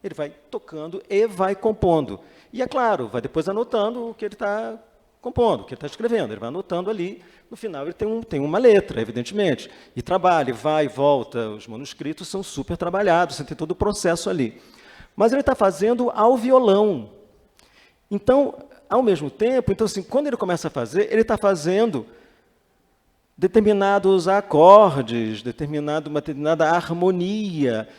Ele vai tocando e vai compondo. E, é claro, vai depois anotando o que ele está compondo, o que ele está escrevendo. Ele vai anotando ali, no final ele tem uma letra, evidentemente. E trabalha, vai e volta. Os manuscritos são super trabalhados, você tem todo o processo ali. Mas ele está fazendo ao violão. Então, ao mesmo tempo, assim, quando ele começa a fazer, ele está fazendo determinados acordes, uma determinada harmonia.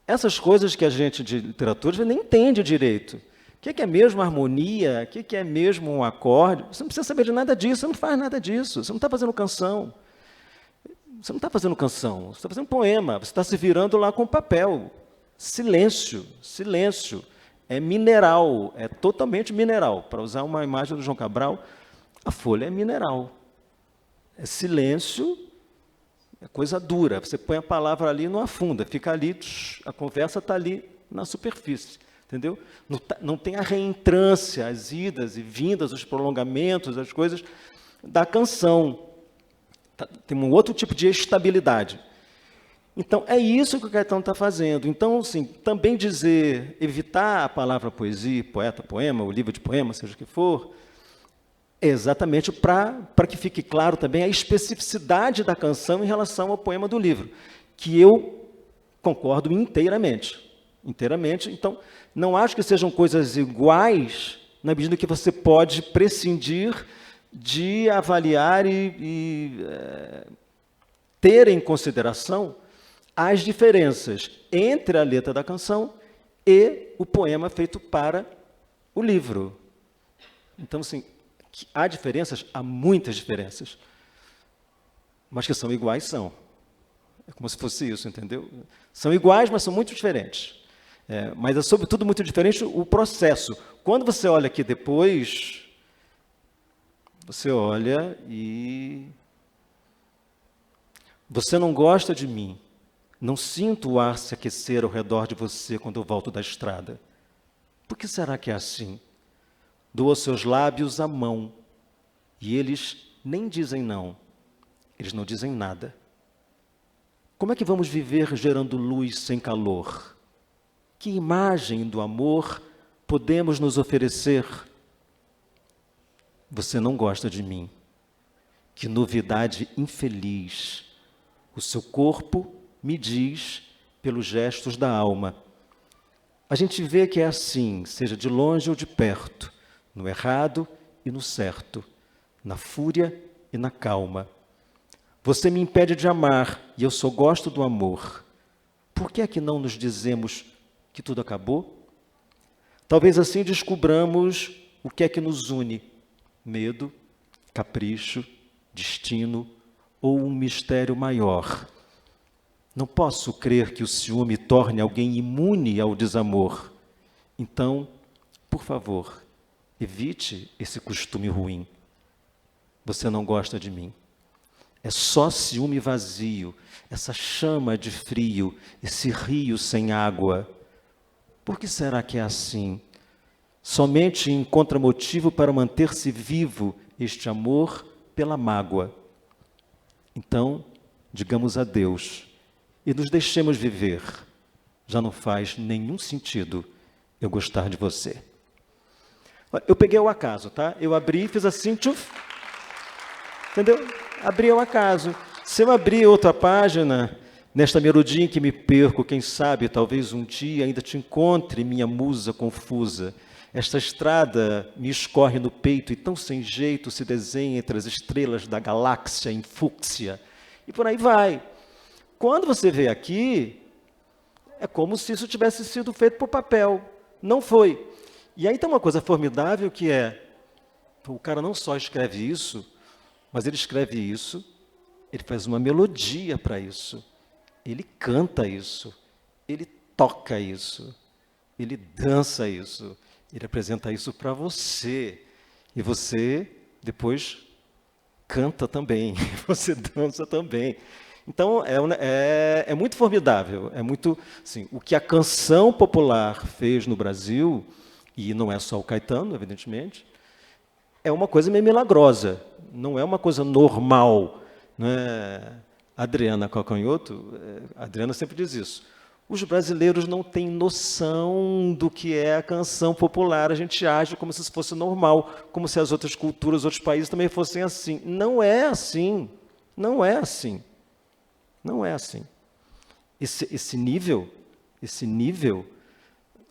Essas coisas que a gente de literatura nem entende direito. O que é mesmo harmonia? O que é mesmo um acorde? Você não precisa saber de nada disso, você não faz nada disso, você não está fazendo canção. Você não está fazendo canção, você está fazendo poema, você está se virando lá com papel. Silêncio, silêncio. É mineral, é totalmente mineral. Para usar uma imagem do João Cabral, a folha é mineral. É silêncio, é coisa dura. Você põe a palavra ali e não afunda, fica ali, a conversa está ali na superfície, entendeu? Não tem a reentrância, as idas e vindas, os prolongamentos, as coisas da canção. Tem um outro tipo de estabilidade. Então, é isso que o Caetano está fazendo. Então, assim, também evitar a palavra poesia, poeta, poema, o livro de poema, seja o que for, é exatamente para que fique claro também a especificidade da canção em relação ao poema do livro, que eu concordo inteiramente. Inteiramente. Então, não acho que sejam coisas iguais, na medida que você pode prescindir de avaliar e ter em consideração as diferenças entre a letra da canção e o poema feito para o livro. Então, assim, há diferenças, há muitas diferenças, mas que são iguais, são. É como se fosse isso, entendeu? São iguais, mas são muito diferentes. Mas é, sobretudo, muito diferente o processo. Quando você olha aqui depois, você olha e você não gosta de mim. Não sinto o ar se aquecer ao redor de você quando eu volto da estrada. Por que será que é assim? Dou aos seus lábios a mão, e eles nem dizem não. Eles não dizem nada. Como é que vamos viver gerando luz sem calor? Que imagem do amor podemos nos oferecer? Você não gosta de mim. Que novidade infeliz. O seu corpo me diz pelos gestos da alma. A gente vê que é assim, seja de longe ou de perto, no errado e no certo, na fúria e na calma. Você me impede de amar e eu só gosto do amor. Por que é que não nos dizemos que tudo acabou? Talvez assim descubramos o que é que nos une: medo, capricho, destino ou um mistério maior. Não posso crer que o ciúme torne alguém imune ao desamor. Então, por favor, evite esse costume ruim. Você não gosta de mim. É só ciúme vazio, essa chama de frio, esse rio sem água. Por que será que é assim? Somente encontra motivo para manter-se vivo este amor pela mágoa. Então, digamos adeus e nos deixemos viver. Já não faz nenhum sentido eu gostar de você. Eu peguei ao acaso, tá? Eu abri, fiz assim, tchuf, entendeu? Abri ao acaso. Se eu abrir outra página, nesta melodia em que me perco, quem sabe, talvez um dia ainda te encontre, minha musa confusa. Esta estrada me escorre no peito e tão sem jeito se desenha entre as estrelas da galáxia em fúcsia. E por aí vai. Quando você vê aqui, é como se isso tivesse sido feito por papel. Não foi. E aí tem uma coisa formidável que é, o cara não só escreve isso, mas ele escreve isso, ele faz uma melodia para isso, ele canta isso, ele toca isso, ele dança isso, ele apresenta isso para você. E você depois canta também, você dança também. Então, é muito formidável, é muito, assim, o que a canção popular fez no Brasil, e não é só o Caetano, evidentemente, é uma coisa meio milagrosa, não é uma coisa normal. Né? A Adriana Calcanhoto, a Adriana sempre diz isso, os brasileiros não têm noção do que é a canção popular, a gente age como se isso fosse normal, como se as outras culturas, outros países também fossem assim. Não é assim, não é assim. Não é assim. Esse nível,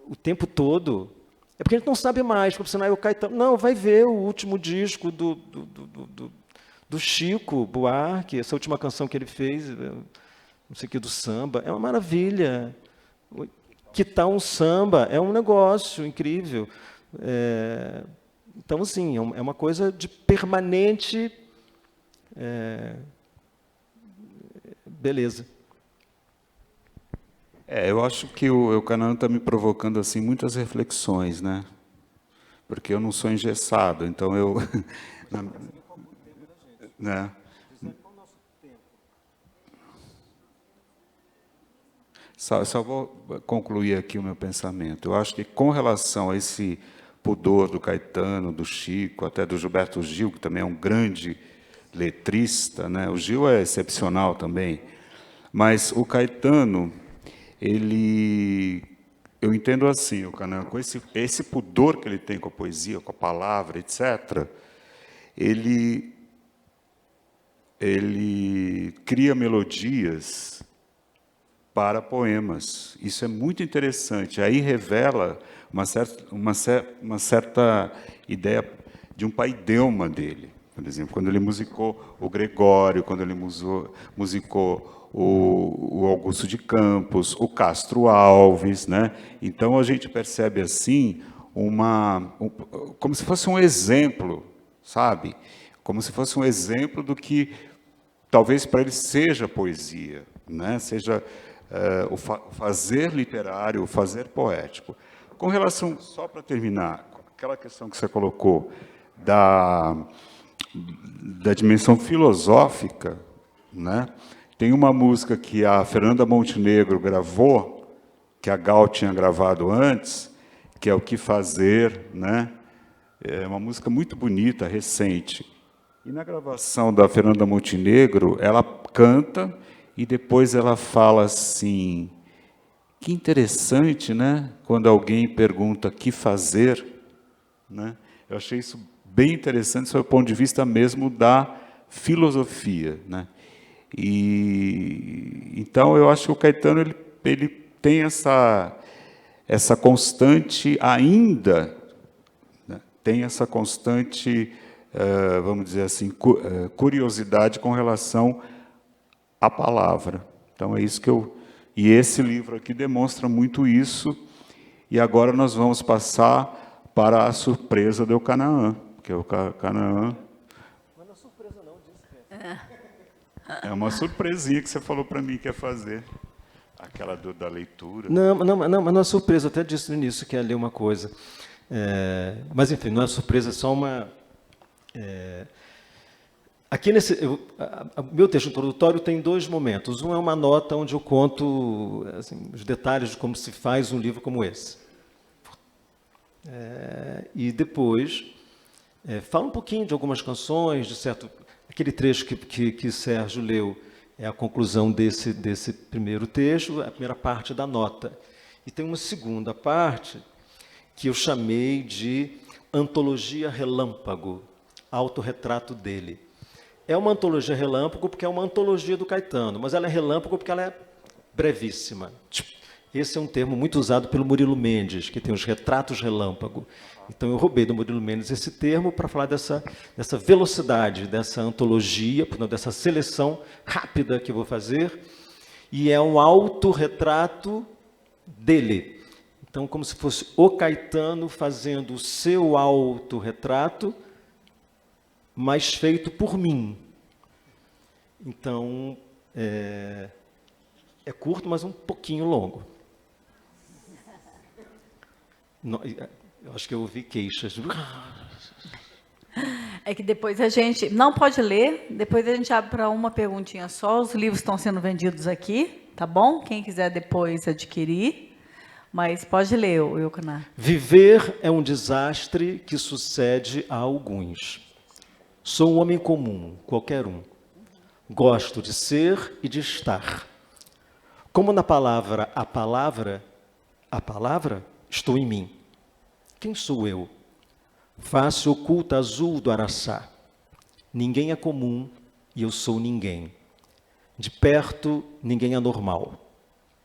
o tempo todo, é porque a gente não sabe mais. Porque senão, o Caetano, não, vai ver o último disco do Chico Buarque, essa última canção que ele fez, não sei o que, do samba, é uma maravilha. Que tal um samba? É um negócio incrível. Então, assim, é uma coisa de permanente... beleza. Eu acho que o Eucanano está me provocando assim muitas reflexões, né? Porque eu não sou engessado, então eu, né? Só vou concluir aqui o meu pensamento. Eu acho que com relação a esse pudor do Caetano, do Chico, até do Gilberto Gil, que também é um grande letrista, né? O Gil é excepcional também, mas o Caetano, eu entendo assim, o Canan, com esse pudor que ele tem com a poesia, com a palavra, etc., ele cria melodias para poemas. Isso é muito interessante. Aí revela uma certa ideia de um paideuma dele. Por exemplo, quando ele musicou o Gregório, quando ele musicou o Augusto de Campos, o Castro Alves, né? Então a gente percebe assim como se fosse um exemplo, sabe? Como se fosse um exemplo do que talvez para ele seja poesia, né? Seja o fazer literário, o fazer poético. Com relação, só para terminar, aquela questão que você colocou da dimensão filosófica, né? Tem uma música que a Fernanda Montenegro gravou, que a Gal tinha gravado antes, que é O Que Fazer, né? É uma música muito bonita, recente. E na gravação da Fernanda Montenegro, ela canta e depois ela fala assim, que interessante, né? Quando alguém pergunta o que fazer, né? Eu achei isso bem interessante, sob o ponto de vista mesmo da filosofia, né? E então eu acho que o Caetano ele tem essa constante ainda, né? Tem essa constante, vamos dizer assim, curiosidade com relação à palavra. Então é isso que e esse livro aqui demonstra muito isso. E agora nós vamos passar para a surpresa do Canaã, que é o Canaã. Mas não é surpresa não, disse que é uma surpresinha que você falou para mim que ia fazer. Aquela da leitura. Não, mas não é surpresa, eu até disse no início que ia ler uma coisa. Mas, enfim, não é surpresa, é só uma... Aqui meu texto introdutório tem 2 momentos. Um é uma nota onde eu conto assim, os detalhes de como se faz um livro como esse. E depois falo um pouquinho de algumas canções, de certo. Aquele trecho que Sérgio leu é a conclusão desse primeiro texto, a primeira parte da nota. E tem uma segunda parte que eu chamei de Antologia Relâmpago, autorretrato dele. É uma antologia relâmpago porque é uma antologia do Caetano, mas ela é relâmpago porque ela é brevíssima. Esse é um termo muito usado pelo Murilo Mendes, que tem os retratos relâmpago. Então eu roubei do Murilo Mendes esse termo para falar dessa velocidade, dessa antologia, dessa seleção rápida que eu vou fazer. E é um autorretrato dele. Então, como se fosse o Caetano fazendo o seu autorretrato, mas feito por mim. Então, é curto, mas um pouquinho longo. Eu acho que eu ouvi queixas. É que depois a gente não pode ler, depois a gente abre para uma perguntinha só. Os livros estão sendo vendidos aqui, tá bom? Quem quiser depois adquirir, mas pode ler, Eucaná. Viver é um desastre que sucede a alguns. Sou um homem comum, qualquer um. Gosto de ser e de estar. Como na palavra, a palavra, estou em mim. Quem sou eu? Face oculta azul do araçá. Ninguém é comum e eu sou ninguém. De perto, ninguém é normal.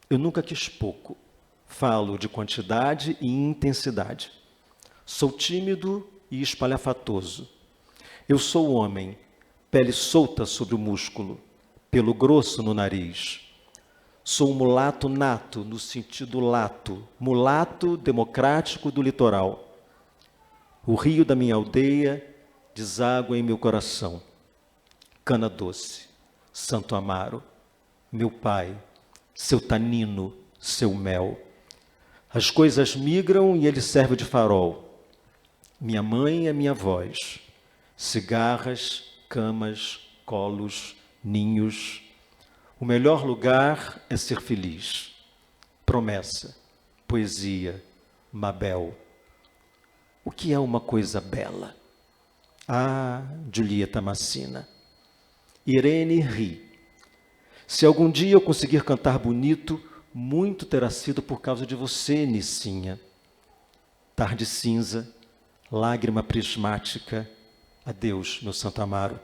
Eu nunca quis pouco. Falo de quantidade e intensidade. Sou tímido e espalhafatoso. Eu sou homem, pele solta sobre o músculo, pelo grosso no nariz. Sou um mulato nato, no sentido lato, mulato democrático do litoral. O rio da minha aldeia deságua em meu coração. Cana doce, Santo Amaro, meu pai, seu tanino, seu mel. As coisas migram e ele serve de farol. Minha mãe é minha voz. Cigarras, camas, colos, ninhos. O melhor lugar é ser feliz. Promessa, poesia, Mabel. O que é uma coisa bela? Ah, Julieta Massina. Irene ri. Se algum dia eu conseguir cantar bonito, muito terá sido por causa de você, Nicinha. Tarde cinza, lágrima prismática. Adeus, meu Santo Amaro.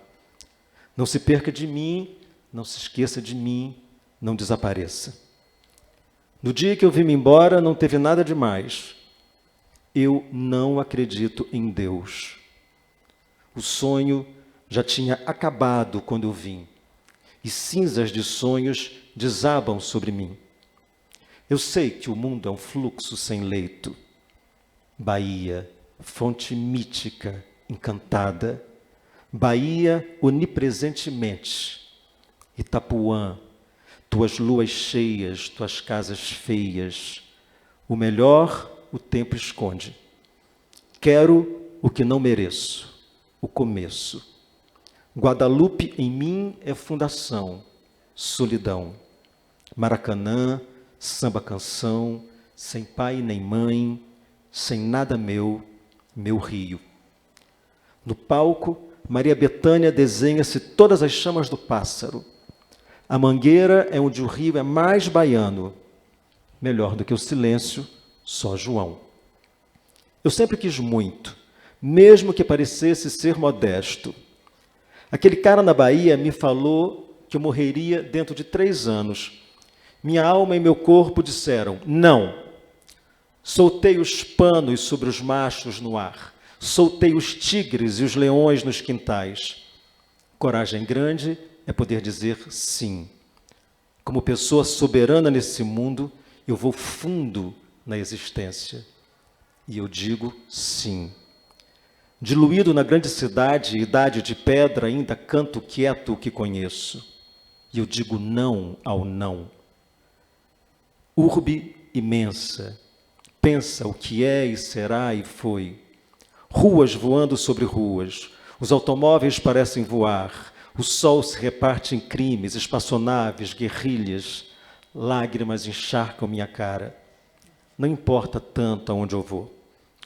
Não se perca de mim, não se esqueça de mim, não desapareça. No dia que eu vim-me embora, não teve nada demais. Eu não acredito em Deus. O sonho já tinha acabado quando eu vim, e cinzas de sonhos desabam sobre mim. Eu sei que o mundo é um fluxo sem leito. Bahia, fonte mítica, encantada, Bahia onipresentemente, Itapuã, tuas luas cheias, tuas casas feias, o melhor o tempo esconde. Quero o que não mereço, o começo. Guadalupe em mim é fundação, solidão. Maracanã, samba canção, sem pai nem mãe, sem nada meu, meu rio. No palco, Maria Bethânia desenha-se todas as chamas do pássaro. A mangueira é onde o rio é mais baiano. Melhor do que o silêncio, só João. Eu sempre quis muito, mesmo que parecesse ser modesto. Aquele cara na Bahia me falou que eu morreria dentro de 3 anos. Minha alma e meu corpo disseram, não. Soltei os panos sobre os machos no ar. Soltei os tigres e os leões nos quintais. Coragem grande é poder dizer sim. Como pessoa soberana nesse mundo, eu vou fundo na existência. E eu digo sim. Diluído na grande cidade, idade de pedra, ainda canto quieto o que conheço. E eu digo não ao não. Urbe imensa, pensa o que é e será e foi. Ruas voando sobre ruas, Os automóveis parecem voar, o sol se reparte em crimes, espaçonaves, guerrilhas, lágrimas encharcam minha cara. Não importa tanto aonde eu vou,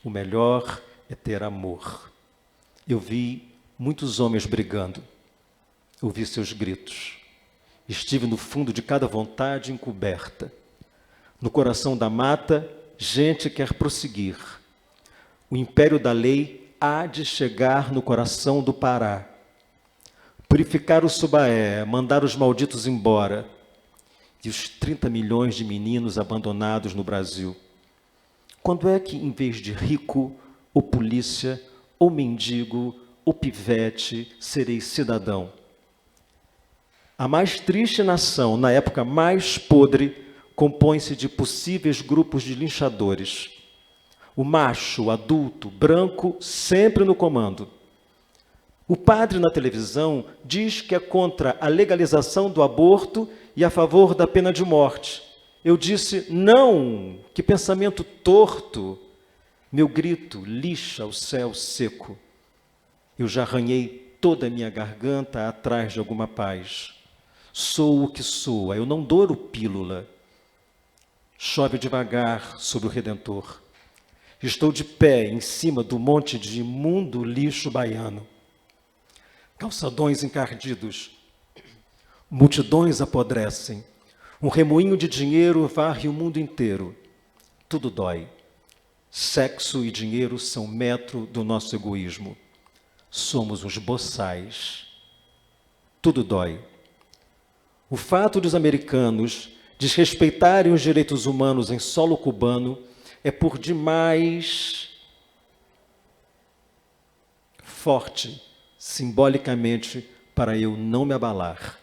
o melhor é ter amor. Eu vi muitos homens brigando, ouvi seus gritos. Estive no fundo de cada vontade encoberta. No coração da mata, gente quer prosseguir. O império da lei há de chegar no coração do Pará. Purificar o Subaé, mandar os malditos embora. E os 30 milhões de meninos abandonados no Brasil. Quando é que, em vez de rico, ou polícia, ou mendigo, ou pivete, serei cidadão? A mais triste nação, na época mais podre, compõe-se de possíveis grupos de linchadores. O macho, o adulto, branco, sempre no comando. O padre na televisão diz que é contra a legalização do aborto e a favor da pena de morte. Eu disse, não, que pensamento torto. Meu grito lixa o céu seco. Eu já arranhei toda a minha garganta atrás de alguma paz. Sou o que soa, eu não douro pílula. Chove devagar sobre o Redentor. Estou de pé em cima do monte de imundo lixo baiano. Calçadões encardidos, multidões apodrecem. Um remoinho de dinheiro varre o mundo inteiro. Tudo dói. Sexo e dinheiro são metro do nosso egoísmo. Somos os boçais. Tudo dói. O fato dos americanos desrespeitarem os direitos humanos em solo cubano é por demais forte, simbolicamente, para eu não me abalar.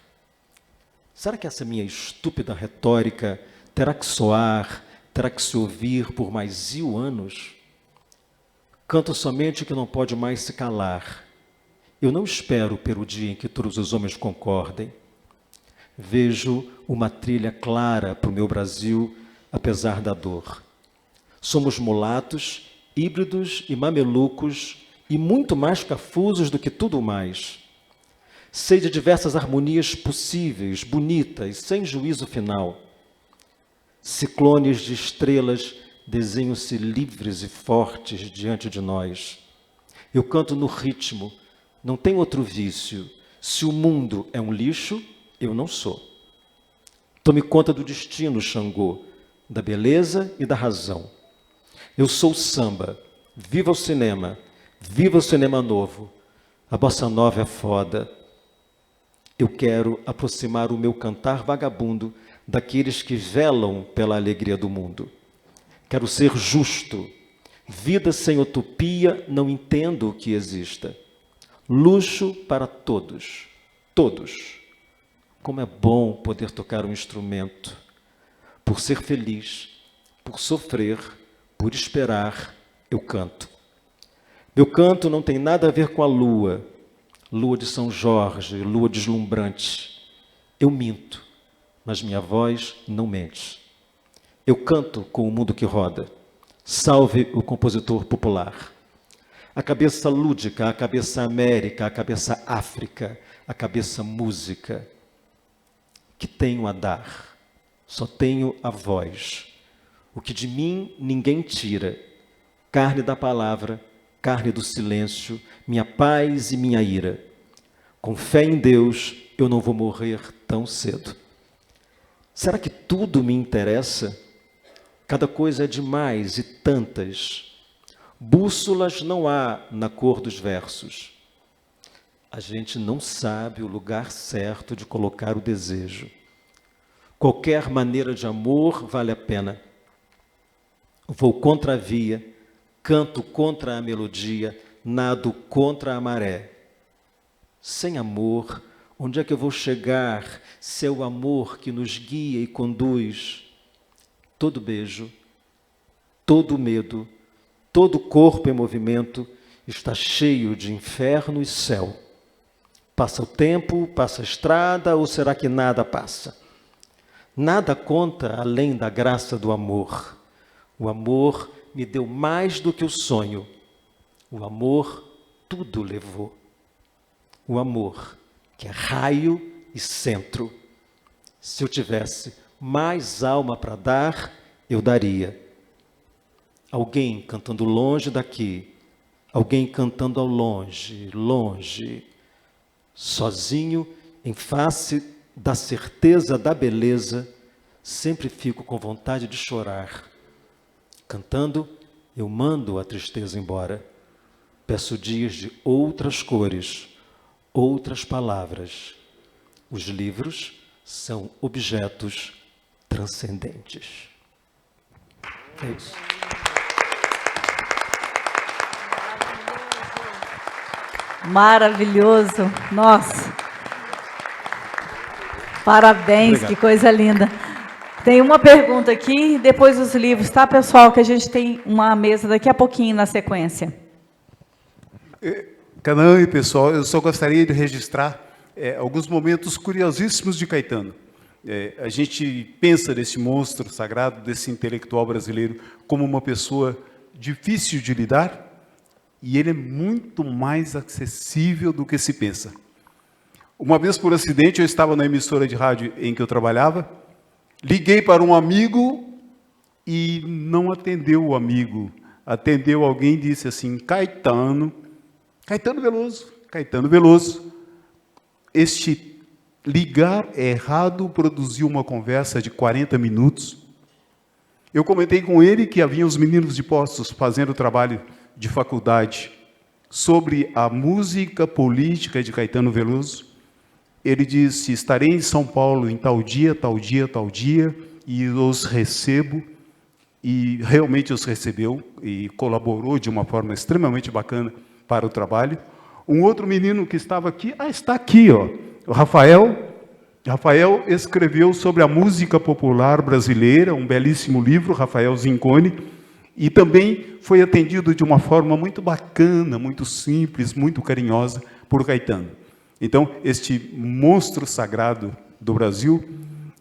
Será que essa minha estúpida retórica terá que soar, terá que se ouvir por mais 1000 anos? Canto somente que não pode mais se calar. Eu não espero pelo dia em que todos os homens concordem. Vejo uma trilha clara para o meu Brasil, apesar da dor. Somos mulatos, híbridos e mamelucos, e muito mais cafusos do que tudo mais. Sei de diversas harmonias possíveis, bonitas, sem juízo final. Ciclones de estrelas desenham-se livres e fortes diante de nós. Eu canto no ritmo, não tem outro vício. Se o mundo é um lixo, eu não sou. Tome conta do destino, Xangô, da beleza e da razão. Eu sou o samba, viva o cinema novo. A bossa nova é foda. Eu quero aproximar o meu cantar vagabundo daqueles que velam pela alegria do mundo. Quero ser justo. Vida sem utopia não entendo que exista. Luxo para todos. Todos. Como é bom poder tocar um instrumento. Por ser feliz, por sofrer, por esperar, eu canto. Meu canto não tem nada a ver com a lua. Lua de São Jorge, lua deslumbrante. Eu minto, mas minha voz não mente. Eu canto com o mundo que roda. Salve o compositor popular. A cabeça lúdica, a cabeça América, a cabeça África, a cabeça música. Que tenho a dar? Só tenho a voz. O que de mim ninguém tira. Carne da palavra, carne do silêncio, minha paz e minha ira. Com fé em Deus, eu não vou morrer tão cedo. Será que tudo me interessa? Cada coisa é demais e tantas. Bússolas não há na cor dos versos. A gente não sabe o lugar certo de colocar o desejo. Qualquer maneira de amor vale a pena. Vou contra a via, canto contra a melodia, nado contra a maré. Sem amor, onde é que eu vou chegar se é o amor que nos guia e conduz? Todo beijo, todo medo, todo corpo em movimento está cheio de inferno e céu. Passa o tempo, passa a estrada, ou será que nada passa? Nada conta além da graça do amor. O amor me deu mais do que o sonho. O amor tudo levou. o amor, que é raio e centro. Se eu tivesse mais alma para dar, eu daria. Alguém cantando longe daqui, alguém cantando ao longe, longe, sozinho, em face da certeza da beleza, sempre fico com vontade de chorar. Cantando, eu mando a tristeza embora. Peço dias de outras cores, outras palavras. Os livros são objetos transcendentes. É isso. Maravilhoso. Nossa. Parabéns, Obrigado. que coisa linda. Tem uma pergunta aqui, depois os livros, tá, pessoal? Que a gente tem uma mesa daqui a pouquinho na sequência. Canaã e pessoal, eu só gostaria de registrar alguns momentos curiosíssimos de Caetano. A gente pensa nesse monstro sagrado, desse intelectual brasileiro, como uma pessoa difícil de lidar, e ele é muito mais acessível do que se pensa. Uma vez, por acidente, eu estava na emissora de rádio em que eu trabalhava, liguei para um amigo e não atendeu o amigo. Atendeu alguém e disse assim, Caetano Veloso. Este ligar errado produziu uma conversa de 40 minutos. Eu comentei com ele que havia os meninos de Postos fazendo trabalho de faculdade sobre a música política de Caetano Veloso. Ele disse, estarei em São Paulo em tal dia, e os recebo. E realmente os recebeu e colaborou de uma forma extremamente bacana para o trabalho. Um outro menino que estava aqui, está aqui, ó, o Rafael. Rafael escreveu sobre a música popular brasileira, um belíssimo livro, Rafael Zincone, e também foi atendido de uma forma muito bacana, muito simples, muito carinhosa por Caetano. Então, este monstro sagrado do Brasil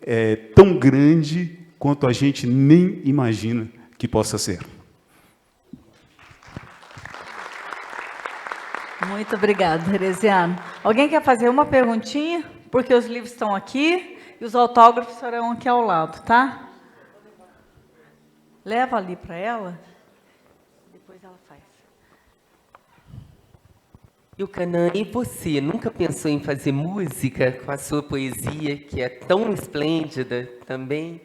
é tão grande quanto a gente nem imagina que possa ser. Muito obrigada, Teresiano. Alguém quer fazer uma perguntinha? Porque os livros estão aqui e os autógrafos serão aqui ao lado, tá? Leva ali para ela, depois ela faz. E o Canaã, e você, nunca pensou em fazer música com a sua poesia, que é tão esplêndida também?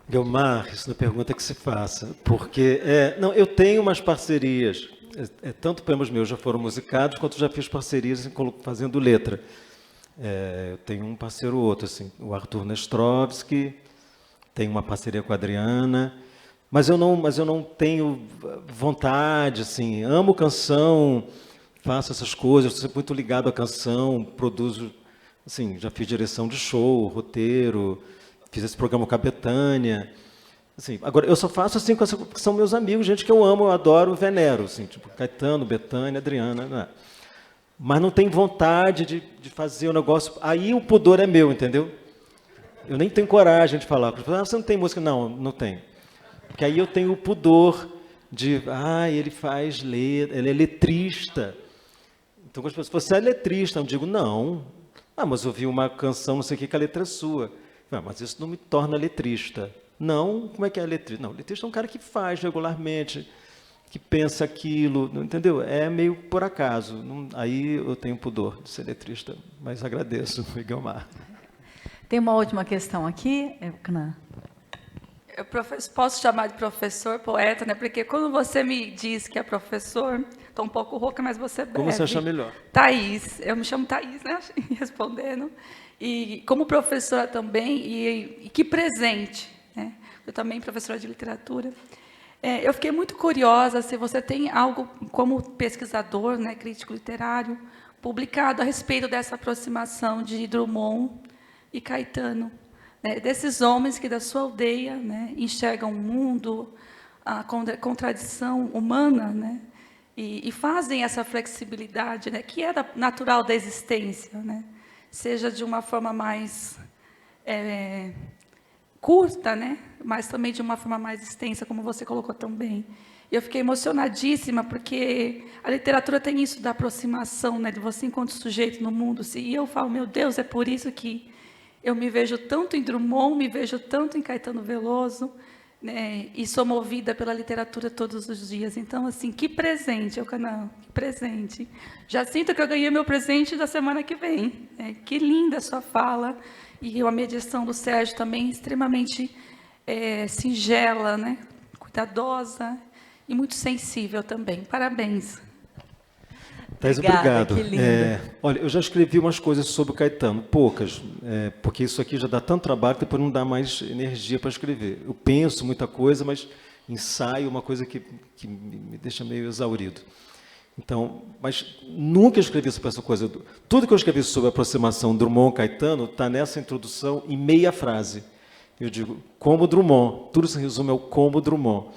Guilmar, isso não é pergunta que se faça, porque não, eu tenho umas parcerias, tanto poemas meus já foram musicados, quanto já fiz parcerias fazendo letra. Eu tenho um parceiro ou outro, assim, o Arthur Nestrovski, tenho uma parceria com a Adriana, mas eu não tenho vontade, assim, amo canção, faço essas coisas, sou muito ligado à canção, produzo, assim, já fiz direção de show, roteiro, fiz esse programa com a Betânia. Assim, agora, eu só faço assim porque são meus amigos, gente que eu amo, eu adoro, venero, assim, tipo Caetano, Betânia, Adriana, né? Mas não tenho vontade de fazer o negócio. Aí o pudor é meu, entendeu? Eu nem tenho coragem de falar. Você não tem música? Não, não tenho. Porque aí eu tenho o pudor de, ele faz letra, ele é letrista. Então, quando as pessoas, você é letrista, eu digo, não. Mas eu ouvi uma canção, não sei o que a letra é sua. Mas isso não me torna letrista. Não, como é que é letrista? Não, letrista é um cara que faz regularmente, que pensa aquilo, entendeu? É meio por acaso. Aí eu tenho pudor de ser letrista, mas agradeço, Guilmar. Tem uma última questão aqui, Canaã. Eu posso chamar de professor, poeta, né? Porque quando você me diz que é professor, estou um pouco rouca, mas você bebe. Como você achar melhor? Thaís, eu me chamo Thaís, né? Respondendo. E como professora também, e que presente, né? Eu também professora de literatura. Eu fiquei muito curiosa se você tem algo como pesquisador, né, crítico literário, publicado a respeito dessa aproximação de Drummond e Caetano, né, desses homens que da sua aldeia, né, enxergam o mundo, a contradição humana, né, e fazem essa flexibilidade, né, que era natural da existência, né, seja de uma forma mais curta, né, mas também de uma forma mais extensa, como você colocou tão bem. E eu fiquei emocionadíssima, porque a literatura tem isso da aproximação, né, de você enquanto sujeito no mundo. E eu falo, meu Deus, é por isso que eu me vejo tanto em Drummond, me vejo tanto em Caetano Veloso, né, e sou movida pela literatura todos os dias. Então, assim, que presente, Eucanaã, que presente. Já sinto que eu ganhei meu presente da semana que vem. Né? Que linda a sua fala. E a mediação do Sérgio também extremamente singela, né, cuidadosa e muito sensível também. Parabéns. Thais, Obrigada, obrigado. que lindo. Olha, eu já escrevi umas coisas sobre o Caetano, poucas, porque isso aqui já dá tanto trabalho que depois não dá mais energia para escrever. Eu penso muita coisa, mas ensaio uma coisa que me deixa meio exaurido. Então, mas nunca escrevi sobre essa coisa. Tudo que eu escrevi sobre a aproximação Drummond-Caetano está nessa introdução em meia frase. Eu digo, como Drummond, tudo se resume ao como Drummond.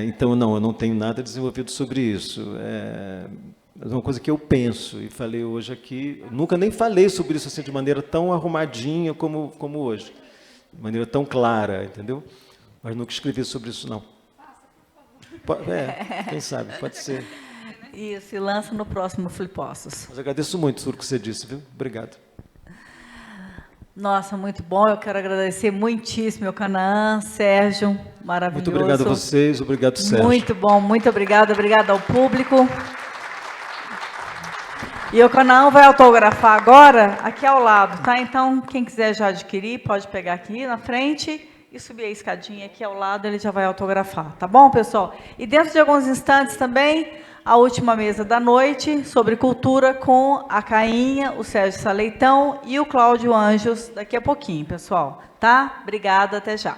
Então, não, eu não tenho nada desenvolvido sobre isso. É uma coisa que eu penso, e falei hoje aqui, nunca nem falei sobre isso assim, de maneira tão arrumadinha como hoje, de maneira tão clara, entendeu? Mas nunca escrevi sobre isso, não. Quem sabe, pode ser. Isso, e lança no próximo Flipossos. Mas agradeço muito tudo que você disse, viu? Obrigado. Nossa, muito bom. Eu quero agradecer muitíssimo ao Canaã, Sérgio, maravilhoso. Muito obrigado a vocês, obrigado, Sérgio. Muito bom, muito obrigada, obrigada ao público. E o Canaã vai autografar agora, aqui ao lado, tá? Então, quem quiser já adquirir, pode pegar aqui na frente e subir a escadinha aqui ao lado, ele já vai autografar, tá bom, pessoal? E dentro de alguns instantes também, a última mesa da noite, sobre cultura, com a Cainha, o Sérgio Saleitão e o Cláudio Anjos, daqui a pouquinho, pessoal, tá? Obrigada, até já.